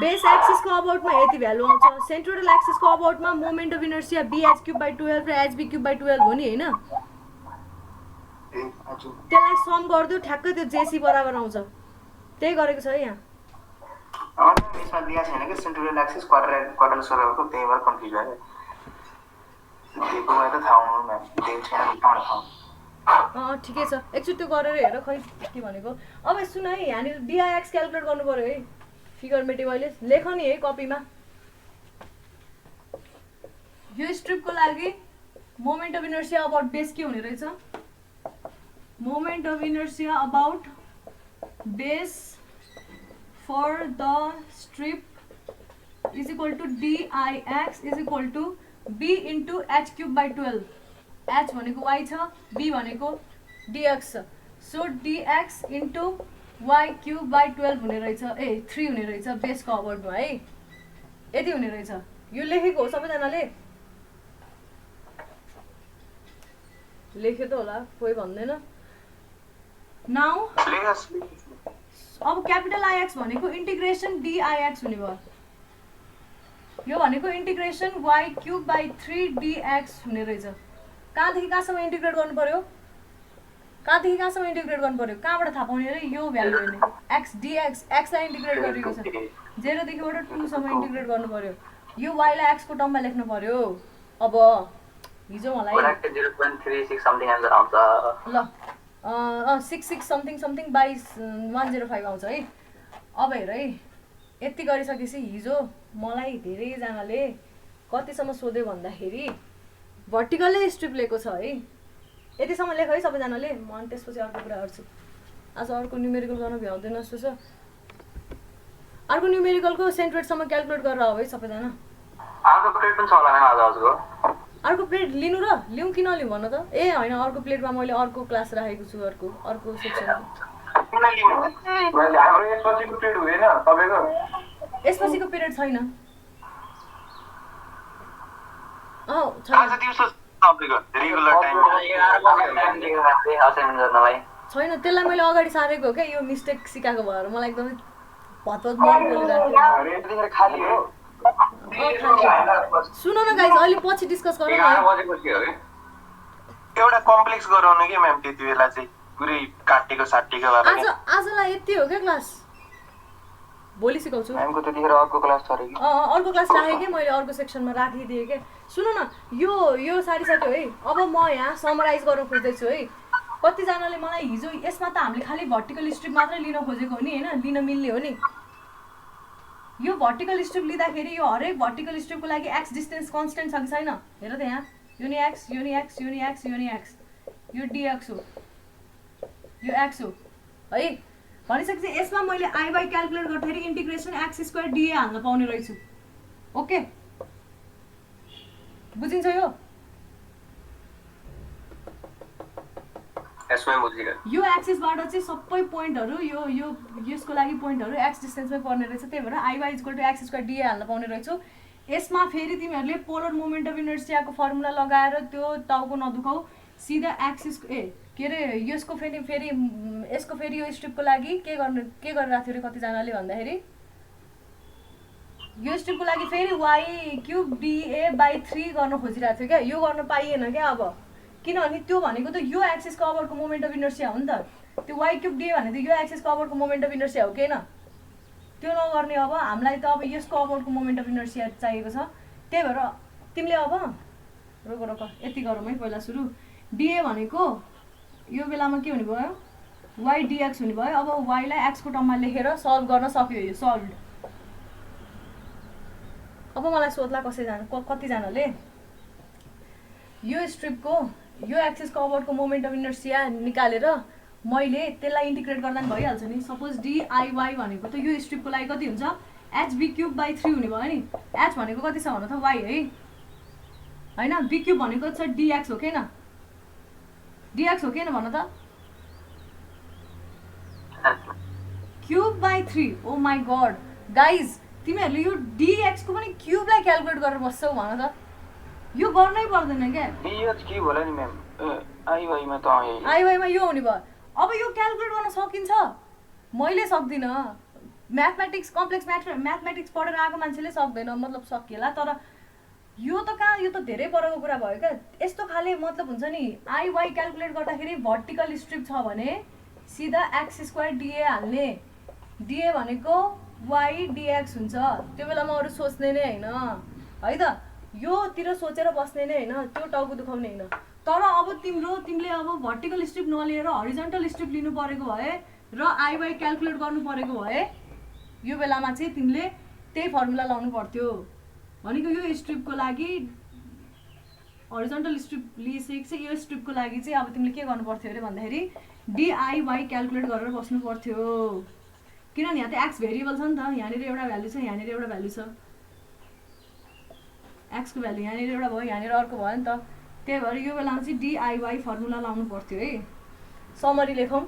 बेस एक्सिसको अबाउटमा यति भ्यालु आउँछ सेन्ट्रोइडल एक्सिसको अबाउटमा moment of inertia BH cube by 12 र HB क्युब बाइ 12 हो नि हैन त्यसलाई सम गर्दियो ठ्याक्कै त्यो JC बराबर आउँछ त्यही गरेको छ है यहाँ यसमा दिया छैन कि सेन्ट्रोइडल एक्सिस क्वाड्रल सर्कलको त्यही भएर कन्फ्युज भयो दिएको भए त थाहा हुनु म्याम दिएको छैन थाहा ठिकै छ एकचोटि त्यो गरेर हेर खै के भनेको अब सुन है यहाँनिर DIX क्याल्कुलेट गर्नु पर्यो है फिगर मेटेको अहिले लेख नि है कपीमा यो स्ट्रिपको लागि moment of inertia about base के हुने रहेछ moment of inertia about base for the strip is equal to DIX is equal to B into H cube by 12 H भनेको Y छ B भनेको DX छ so DX into Y cube by 12 हुने रहेछ 3 हुने रहेछ बेसको अबाउटमा है यति हुने रहेछ यो लेखेको हो सबैजनाले लेख्यो त होला कोही भन्दैन नाउ अब क्यापिटल IX भनेको इन्टिग्रेसन DIX हुने भयो यो भनेको integration Y cube by 3 DX हुने रहेछ कहाँदेखि कहाँसम्म इन्टिग्रेट गर्नु पर्यो कहाँदेखि कहाँसम्म इन्टिग्रेट गर्नु पर्यो कहाँबाट थाहा पाउने रे यो भ्यालु हेर्ने x dx x लाई इन्टिग्रेट गरेको छ 0 देखिबाट 2 सम्म इन्टिग्रेट गर्नु पर्यो यो y लाई x को टर्ममा लेख्नु पर्यो अब हिजो मलाई 0.36 समथिङ आन्सर आउँछ ल 66 समथिङ समथिङ बाइ 105 आउँछ है अब हेर है यति गरिसकेपछि हिजो मलाई धेरैजनाले कतिसम्म सोध्यो भन्दाखेरि भर्टिकलै स्ट्रिप लिएको छ है यतिसम्म लेख है सबैजनाले म अनि त्यसपछि अर्को कुरा गर्छु आज अर्को न्युमेरिकल गर्न भ्याउँदैन जस्तो छ अर्को न्युमेरिकलको सेन्ट्रोइडसम्म क्याल्कुलेट गरेर आऊ है सबैजना अर्को प्लेट पनि छ होला हैन आज आजको अर्को प्लेट लिनु र लिउँ कि नलिउँ भन त ए हैन अर्को प्लेटमा मैले अर्को क्लास राखेको छु अर्को सेक्सन यसपछिको पिरियड छैन छैन त्यसलाई मैले अगाडि सारेको हो क्या यो मिस्टेक सिकाएको भएर मलाई एकदमै भतभत मन बोलिरहेको सुन न गाइज अहिले पछि डिस्कस गरौँ न एउटा कम्प्लेक्स गराउनु के म्याम त्यति बेला चाहिँ पुरै काटेको साटेको वाला आजलाई यति हो क्या क्लास भोलि सिकाउँछु म्यामको त्यतिखेर अर्को क्लास छ रे कि अर्को क्लास राखेँ कि मैले अर्को सेक्सनमा राखिदिएँ क्या सुन न यो सारिसक्यो है अब म यहाँ समराइज गर्न खोज्दैछु है कतिजनाले मलाई हिजो यसमा त हामीले खालि भर्टिकल स्ट्रिप मात्रै लिन खोजेको हो नि होइन लिन मिल्ने हो नि यो भर्टिकल स्ट्रिप लिँदाखेरि यो हरेक भर्टिकल स्ट्रिपको लागि एक्स डिस्टेन्स कन्स्टेन्ट छ कि छैन हेर त यहाँ यो नि एक्स यो नि एक्स यो नि एक्स यो नि एक्स यो डिएक्स हो यो एक्स हो है भनिसकेपछि यसमा मैले आई बाई क्याल्कुलेट गर्दाखेरि इन्टिग्रेसन एक्स स्क्वायर डिए हाल्न पाउने रहेछु ओके बुझिन्छ यो यो एक्सिसबाट चाहिँ सबै पोइन्टहरू यो यसको लागि पोइन्टहरू एक्स डिस्टेन्समै पर्ने रहेछ त्यही भएर I Y equal to X square DA हाल्न पाउने रहेछौ यसमा फेरि तिमीहरूले पोलर मोमेन्ट अफ इनर्सियाको फर्मुला लगाएर त्यो टाउको नदुखाऊ सिधा एक्सिस के अरे यसको फेरि यो स्ट्रिपको लागि के गरिरहेको थियो अरे कतिजनाले भन्दाखेरि यो स्ट्रिपको लागि फेरि वाइ क्युब डिए बाई 3 गर्न खोजिरहेको थियो क्या यो गर्न पाइएन क्या अब किनभने त्यो भनेको त यो एक्सिसको अबरको मोमेन्ट अफ इनर्सिया हो नि त। त्यो वाइ क्युब डिए भने त यो एक्सिसको अबरको मोमेन्ट अफ इनर्सिया हो कि होइन? त्यो नगर्ने अब हामीलाई त अब यसको अबरको मोमेन्ट अफ इनर्सिया चाहिएको छ। त्यही भएर तिमीले अब रोक यति गरौँ है पहिला सुरु। डिए भनेको यो बेलामा के हुने भयो? वाइ डिएक्स हुने भयो। अब वाइलाई एक्सको टर्ममा लेखेर सल्भ गर्न सक्यो, यो सल्भ। अब मलाई सोध्ला कतिजनाले यो स्ट्रिपको यो एक्सिसको अबरको मोमेन्ट अफ इनर्सिया निकालेर मैले त्यसलाई इन्टिग्रेट गर्दा नि भइहाल्छ नि। सपोज डिआइवाई भनेको त यो स्ट्रिपको लागि कति हुन्छ? एचबी क्युब बाई 3 हुने भयो नि। एच भनेको कति छ भन त? वाइ है होइन? बी क्युब भनेको छ डिएक्स हो कि होइन? डिएक्स हो कि होइन भन त? Cube by 3। Oh my god guys, तिमीहरूले यो डिएक्सको पनि क्युबलाई क्यालकुलेट गरेर बस्छौ भन त? यो गर्नै पर्दैन क्या। डिएच क्युब होला नि म्याम, आइवाईमा त आइवाईमा यो हुने भयो। अब यो क्यालकुलेट गर्न सकिन्छ? मैले सक्दिनँ। म्याथमेटिक्स कम्प्लेक्स म्याथमेटिक्स पढेर आएको मान्छेले सक्दैन, मतलब सकिएला। तर यो त कहाँ, यो त धेरै परको कुरा भयो क्या। यस्तो खाले मतलब हुन्छ नि, आइवाई क्यालकुलेट गर्दाखेरि भर्टिकल स्ट्रिप छ भने सिधा एक्स स्क्वायर डिए हाल्ने। डिए भनेको वाइ डिएक्स हुन्छ। त्यो बेलामा अरू सोच्ने नै होइन है त? योतिर सोचेर बस्ने नै होइन, त्यो टाउको दुखाउने होइन। तर अब तिमीले अब भर्टिकल स्ट्रिप नलिएर हरिजन्टल स्ट्रिप लिनु परेको भए र आइवाई क्यालकुलेट गर्नु परेको भए यो बेलामा चाहिँ तिमीले त्यही फर्मुला लाउनु पर्थ्यो। भनेको यो स्ट्रिपको लागि हरिजन्टल स्ट्रिप लिइसकेको छ, यो स्ट्रिपको लागि चाहिँ अब तिमीले के गर्नु पर्थ्यो अरे भन्दाखेरि डिआइवाई क्यालकुलेट गरेर बस्नु पर्थ्यो। किनभने यहाँ त एक्स भेरिएबल छ नि त। यहाँनिर एउटा भ्यालु छ, यहाँनिर एउटा भ्यालु छ। एक्सको भ्यालु यहाँनिर एउटा भयो, यहाँनिर अर्को भयो नि त। त्यही भएर यो बेलामा चाहिँ डिआइवाई फर्मुला लाउनु पर्थ्यो है। समरी लेखौँ।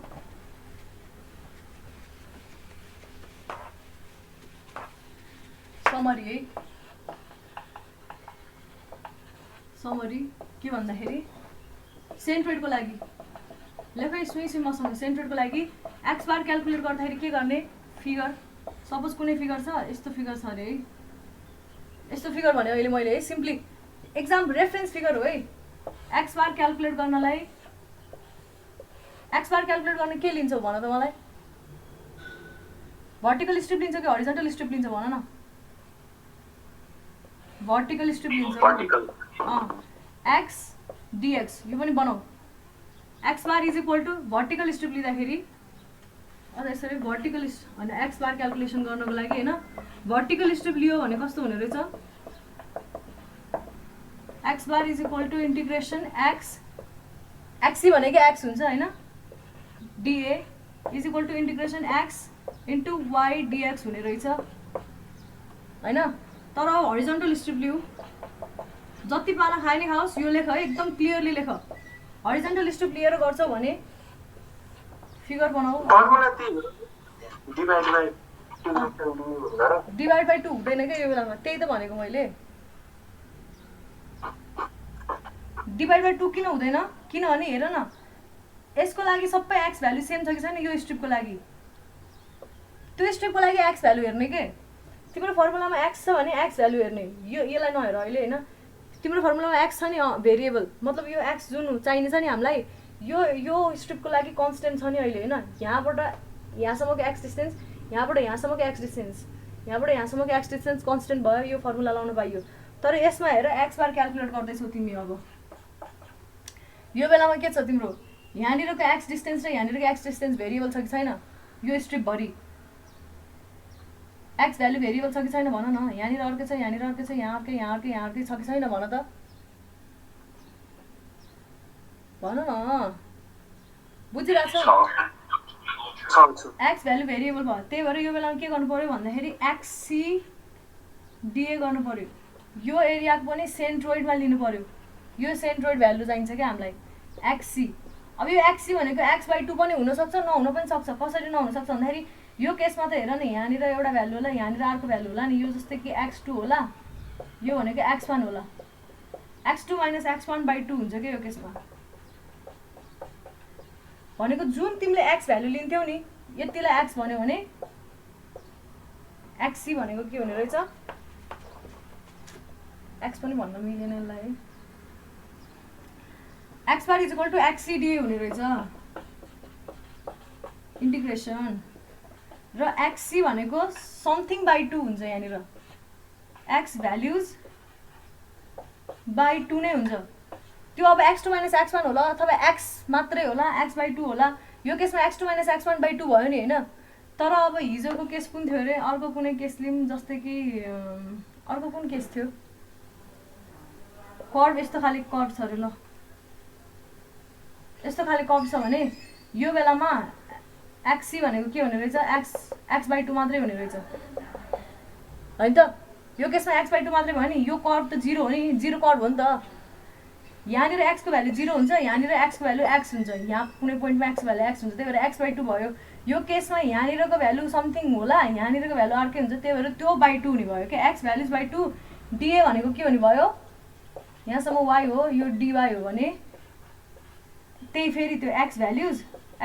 समरी है, समरी के भन्दाखेरि सेन्ट्रोइडको लागि लेख है। सुई मसँग सेन्ट्रोइडको लागि एक्स बार क्यालकुलेट गर्दाखेरि के गर्ने? फिगर, सपोज कुनै फिगर छ, यस्तो फिगर छ अरे है। यस्तो फिगर भने अहिले मैले है सिम्पली एक्जाम रेफरेन्स फिगर हो है। एक्स बार क्यालकुलेट गर्नलाई एक्स बार क्यालकुलेट गर्न के लिन्छौ भन त मलाई? भर्टिकल स्ट्रिप लिन्छ कि हरिजन्टल स्ट्रिप लिन्छ भन न? भर्टिकल स्ट्रिप लिन्छ। एक्स डिएक्स यो पनि बनाऊ। X bar is equal to vertical strip लिँदाखेरि यसरी भर्टिकल होइन एक्स बार क्यालकुलेसन गर्नको लागि होइन, भर्टिकल स्ट्रिप लियो भने कस्तो हुने रहेछ? X bar is equal to integration X, एक्सी भनेको एक्स हुन्छ होइन, DA is equal to integration X into Y DX हुने रहेछ होइन। तर अब हरिजन्टल स्ट्रिप लिऊ, जति पाना खाए नि खाओस्, यो लेख है, एकदम क्लियरली लेख। हरिजन्टल स्ट्रिप लिएर गर्छौ भने फिगर बनाऊ। डिभाइड बाई 2 हुँदैन क्या यो बेलामा, त्यही त भनेको मैले। डिभाइड बाई 2 किन हुँदैन? किनभने हेर न, यसको लागि सबै एक्स भ्यालु सेम छ कि छैन? यो स्ट्रिपको लागि, त्यो स्ट्रिपको लागि एक्स भ्यालु हेर्ने के। तिम्रो फर्मुलामा एक्स छ भने एक्स भ्यालु हेर्ने। यसलाई नहेर अहिले होइन। तिम्रो फर्मुलामा एक्स छ नि भेरिएबल, मतलब यो एक्स जुन चाहिने छ नि हामीलाई, यो स्ट्रिपको लागि कन्स्टेन्ट छ नि अहिले होइन। यहाँबाट यहाँसम्मको एक्स डिस्टेन्स, यहाँबाट यहाँसम्मको एक्स डिस्टेन्स, यहाँबाट यहाँसम्मको एक्स डिस्टेन्स कन्स्टेन्ट भयो, यो फर्मुला लाउनु पाइयो। तर यसमा हेर एक्स बार क्यालकुलेट गर्दैछौ तिमी। अब यो बेलामा के छ तिम्रो? यहाँनिरको एक्स डिस्टेन्स र यहाँनिरको एक्स डिस्टेन्स भेरिएबल छ कि छैन? यो स्ट्रिपभरि एक्स भ्यालु भेरिएबल छ कि छैन भन न? यहाँनिर अर्कै छ, यहाँनिर अर्कै छ, यहाँ अर्कै, यहाँ अर्कै, यहाँ अर्कै छ कि छैन भन त? भन न, बुझिरहेको छ? एक्स भ्यालु भेरिएबल भयो। त्यही भएर यो बेलामा के गर्नु पर्यो भन्दाखेरि एक्ससी डिए गर्नु पर्यो। यो एरियाको पनि सेन्ट्रोइडमा लिनु पर्यो। यो सेन्ट्रोइड भ्यालु चाहिन्छ क्या हामीलाई, एक्ससी। अब यो एक्ससी भनेको एक्स बाई 2 पनि हुनसक्छ, नहुन पनि सक्छ। कसरी नहुन सक्छ भन्दाखेरि यो केसमा त हेर न, यहाँनिर एउटा भ्यालु होला, यहाँनिर अर्को भ्यालु होला नि। यो जस्तै कि x2 होला, यो भनेको x1 होला। x2 माइनस x1 बाई 2 हुन्छ क्या यो केसमा। भनेको जुन तिमीले x भ्यालु लिन्थ्यौ नि, यतिलाई x भन्यो भने xc भनेको के हुने रहेछ? x पनि भन्न मिलेन यसलाई। X bar is equal to एक्ससिडिए हुने रहेछ इन्टिग्रेसन र एक्ससी भनेको समथिङ बाई 2 हुन्छ यहाँनिर एक्स भ्याल्युज बाई 2 नै हुन्छ त्यो अब x2 - x1 होला अथवा x मात्रै होला x/2 होला यो केसमा x2 - x1/2 भयो नि हैन तर अब हिजोको केस कुन थियो रे अर्को कुनै केस लिम जस्तै कि अर्को कुन केस थियो कर्व यस्तो खाली कर्व छ रे ल यस्तो खाली कर्व छ भने यो बेलामा xc भनेको के हुने रहेछ x/2 मात्रै हुने रहेछ हैन त यो केसमा x/2 मात्रै भयो नि यो कर्व त 0 हो नि 0 कर्व हो नि त यहाँनिर x को भ्यालु 0 हुन्छ यहाँनिर x को भ्यालु x हुन्छ यहाँ कुनै पोइन्टमा x को भ्यालु x हुन्छ त्यही भएर x/2 भयो यो केसमा यहाँनिरको भ्यालु समथिङ होला यहाँनिरको भ्यालु अर्कै हुन्छ त्यही भएर त्यो बाई 2 हुने भयो के x भ्यालुज बाई 2 dA भनेको के हुने भयो यहाँसम्म y हो यो dy हो भने त्यही फेरि त्यो x भ्यालुज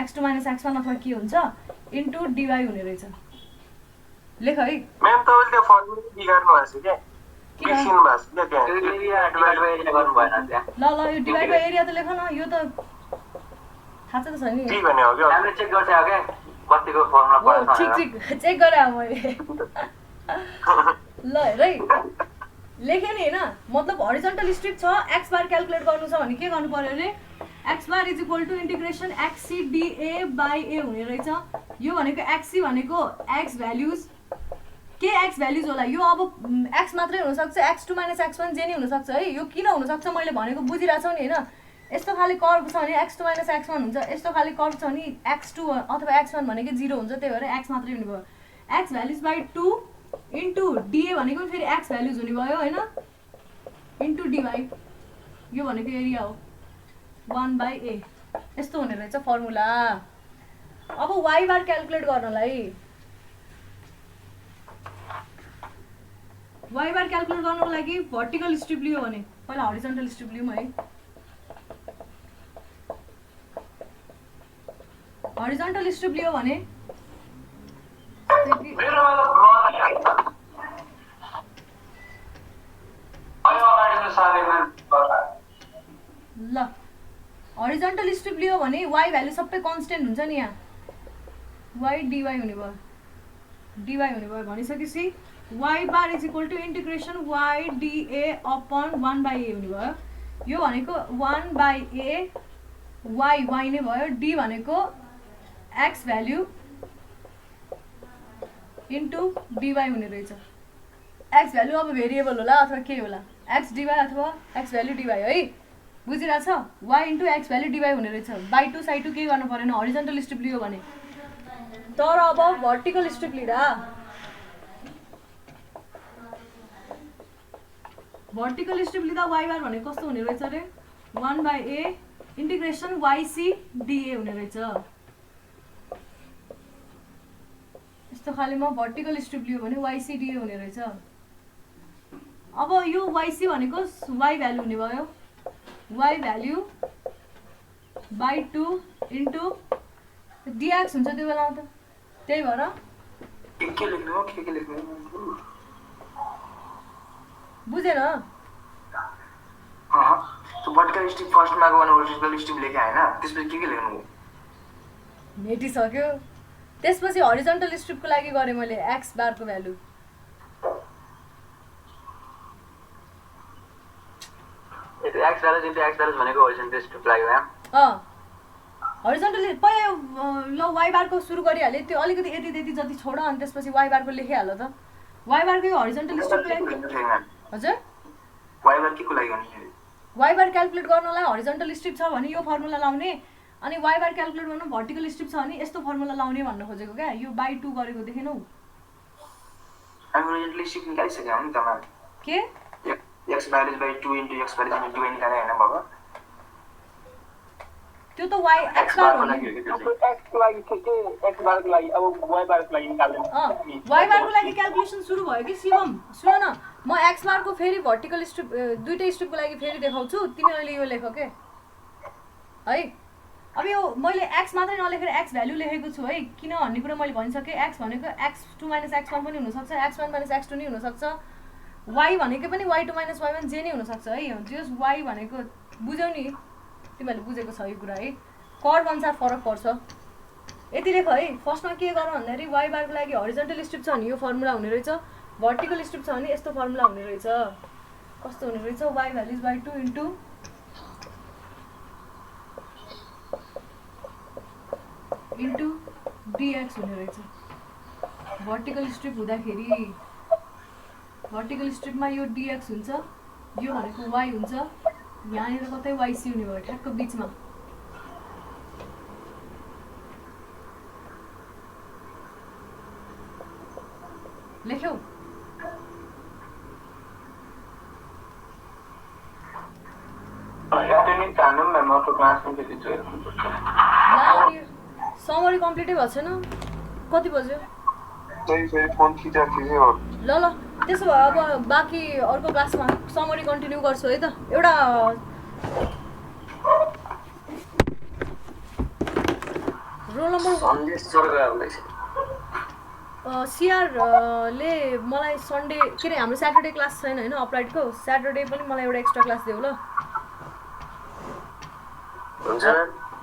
x2 - x1 अथवा के हुन्छ इन्टु dy हुने रहेछ लेख है म्याम तपाईले त्यो फर्मुला बिगार्नु भएको छ के बिर्सिनु भएको छ त्यो एरिया डिभाइड बाइ एरिया गर्नु भएन त्यहाँ ल यो डिभाइड बाइ एरिया त लेख न यो त थाहा छ त छैन के भने हो के हामीले चेक गर्छ के कतिको फर्मुला पर्छ ठिक चेक गरे मैले ल हेर है लेखे नि हैन मतलब हरिजन्टल स्ट्रिप छ x बार क्याल्कुलेट गर्नु छ भने के गर्नु पर्यो रे x bar is equal to integration xc dA by a हुने रहेछ यो भनेको xc भनेको x भ्यालुज के x भ्यालुज होला यो अब x मात्रै हुन सक्छ x2 - x1 जे नै हुन सक्छ है यो किन हुन सक्छ मैले भनेको बुझिराछौ नि हैन यस्तो खाली कर्व छ भने x2 - x1 हुन्छ यस्तो खाली कर्व छ भने x2 अथवा x1 भनेको 0 हुन्छ त्यही भएर x मात्रै हुने भयो x values by 2 into dA भनेको फेरि x भ्यालुज हुने भयो हैन इन्टु dy यो भनेको एरिया हो 1/a यस्तो हुने रहेछ फर्मुला अब y बार क्याल्कुलेट गर्नलाई y बार क्याल्कुलेट गर्नको लागि भर्टिकल स्ट्रिप लियो भने पहिला हरिजन्टल स्ट्रिप लियौँ है हरिजन्टल स्ट्रिप लियो भने ल हरिजन्टल स्ट्रिप लियो भने y भ्यालु सबै कन्स्टेन्ट हुन्छ नि यहाँ y dy हुने भयो भनिसकेपछि y bar is equal to integration y dA upon 1/a हुने भयो यो भनेको 1/a y नै भयो d भनेको x भ्यालु इन्टु dy हुने रहेछ x भ्यालु अब भेरिएबल होला अथवा के होला x dy अथवा x भ्यालु dy है बुझिरहेछ y into x value dy हुने रहेछ बाई 2 साइ 2 के गर्नु परेन हरिजन्टल स्ट्रिप लियो भने तर अब भर्टिकल स्ट्रिप लिँदा भर्टिकल स्ट्रिप लिँदा y बार भनेको कस्तो हुने रहेछ रे 1/a इन्टिग्रेसन yc dA हुने रहेछ यस्तो खाली म भर्टिकल स्ट्रिप लियो भने yc dA हुने रहेछ अब यो yc भनेको y भ्यालु हुने भयो y value by 2 into dx हुन्छ त्यो बेलामा त त्यही भएर के लेख्नु बुझेन त्यो भर्टिकल स्ट्रिप फर्स्टमा गयो भने हरिजन्टल स्ट्रिप लेखे हैन त्यसपछि के लेख्नु मेटिसक्यो त्यसपछि हरिजन्टल स्ट्रिपको लागि गरे मैले x बार को value x values into x values भनेको हरिजन्टल स्ट्रिप लाग्यो म्याम हरिजन्टल पहिला ल y बार को सुरु गरिहाले त्यो अलिकति यति जति छोड अनि त्यसपछि y बार को लेखिहाल त y बार को यो हरिजन्टल स्ट्रिपको लागि हजुर y बार के को लागि गर्नु y बार क्याल्कुलेट गर्नलाई हरिजन्टल स्ट्रिप छ भने यो फर्मुला लाउने अनि y बार क्याल्कुलेट गर्न भर्टिकल स्ट्रिप छ भने यस्तो फर्मुला लाउने भन्न खोजेको क्या यो बाई 2 गरेको देखेनौ हामी हरिजन्टल स्ट्रिप निकालिसक्यौ नि त म्याम के x values by 2 into x values into dy निकाले हैन बाबा त्यो त y x बार हो नि x को लागि के x बार को लागि अब y बार को लागि निकाल्नु y बार को लागि क्याल्कुलेसन सुरु भयो कि शिवम सुन न म x बार को फेरि भर्टिकल स्ट्रिप दुईटै स्ट्रिपको लागि फेरि देखाउँछु तिमी अहिले यो लेख के है अब यो मैले x मात्रै नलेखेर x भ्यालु लेखेको छु है किन भन्ने कुरा मैले भनिसके x भनेको x2 - x1 पनि हुन सक्छ x1 - x2 नि हुन सक्छ y भनेको पनि y2 - y1 जे नै हुन सक्छ है जस y भनेको बुझ्यौ नि तिमीहरूले बुझेको छ यो कुरा है कर्व अनुसार फरक पर्छ यति लेख है फर्स्टमा के गर भन्दाखेरि वाइ बारको लागि हरिजन्टल स्ट्रिप छ भने यो फर्मुला हुने रहेछ भर्टिकल स्ट्रिप छ भने यस्तो फर्मुला हुने रहेछ कस्तो हुने रहेछ y value by 2 into dx हुने रहेछ भर्टिकल स्ट्रिप हुँदाखेरि भर्टिकल स्ट्रिपमा यो dx हुन्छ यो भनेको y हुन्छ यहाँनिर कतै yc हुने भयो ठ्याक्क बीचमा लेख्यौ समरी कम्प्लिटै भएको छैन कति बज्यो ल त्यसो भए अब बाँकी अर्को क्लासमा समरी कन्टिन्यू गर्छु है त एउटा रोल नम्बर सिआर ले मलाई सन्डे के अरे हाम्रो स्याटरडे क्लास छैन होइन अपराइटको स्याटरडे पनि मलाई एउटा एक्स्ट्रा क्लास देऊ ल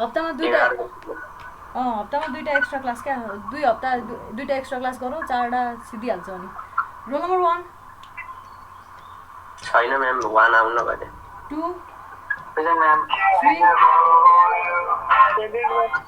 हप्तामा दुईटा एक्स्ट्रा क्लास क्या 2 हप्ता दुईटा एक्स्ट्रा क्लास गरौँ 4वटा सिधिहाल्छ अनि रोल नम्बर 1 छैन म्याम 1 आउन गरे 2 प्रेजेन्ट म्याम 3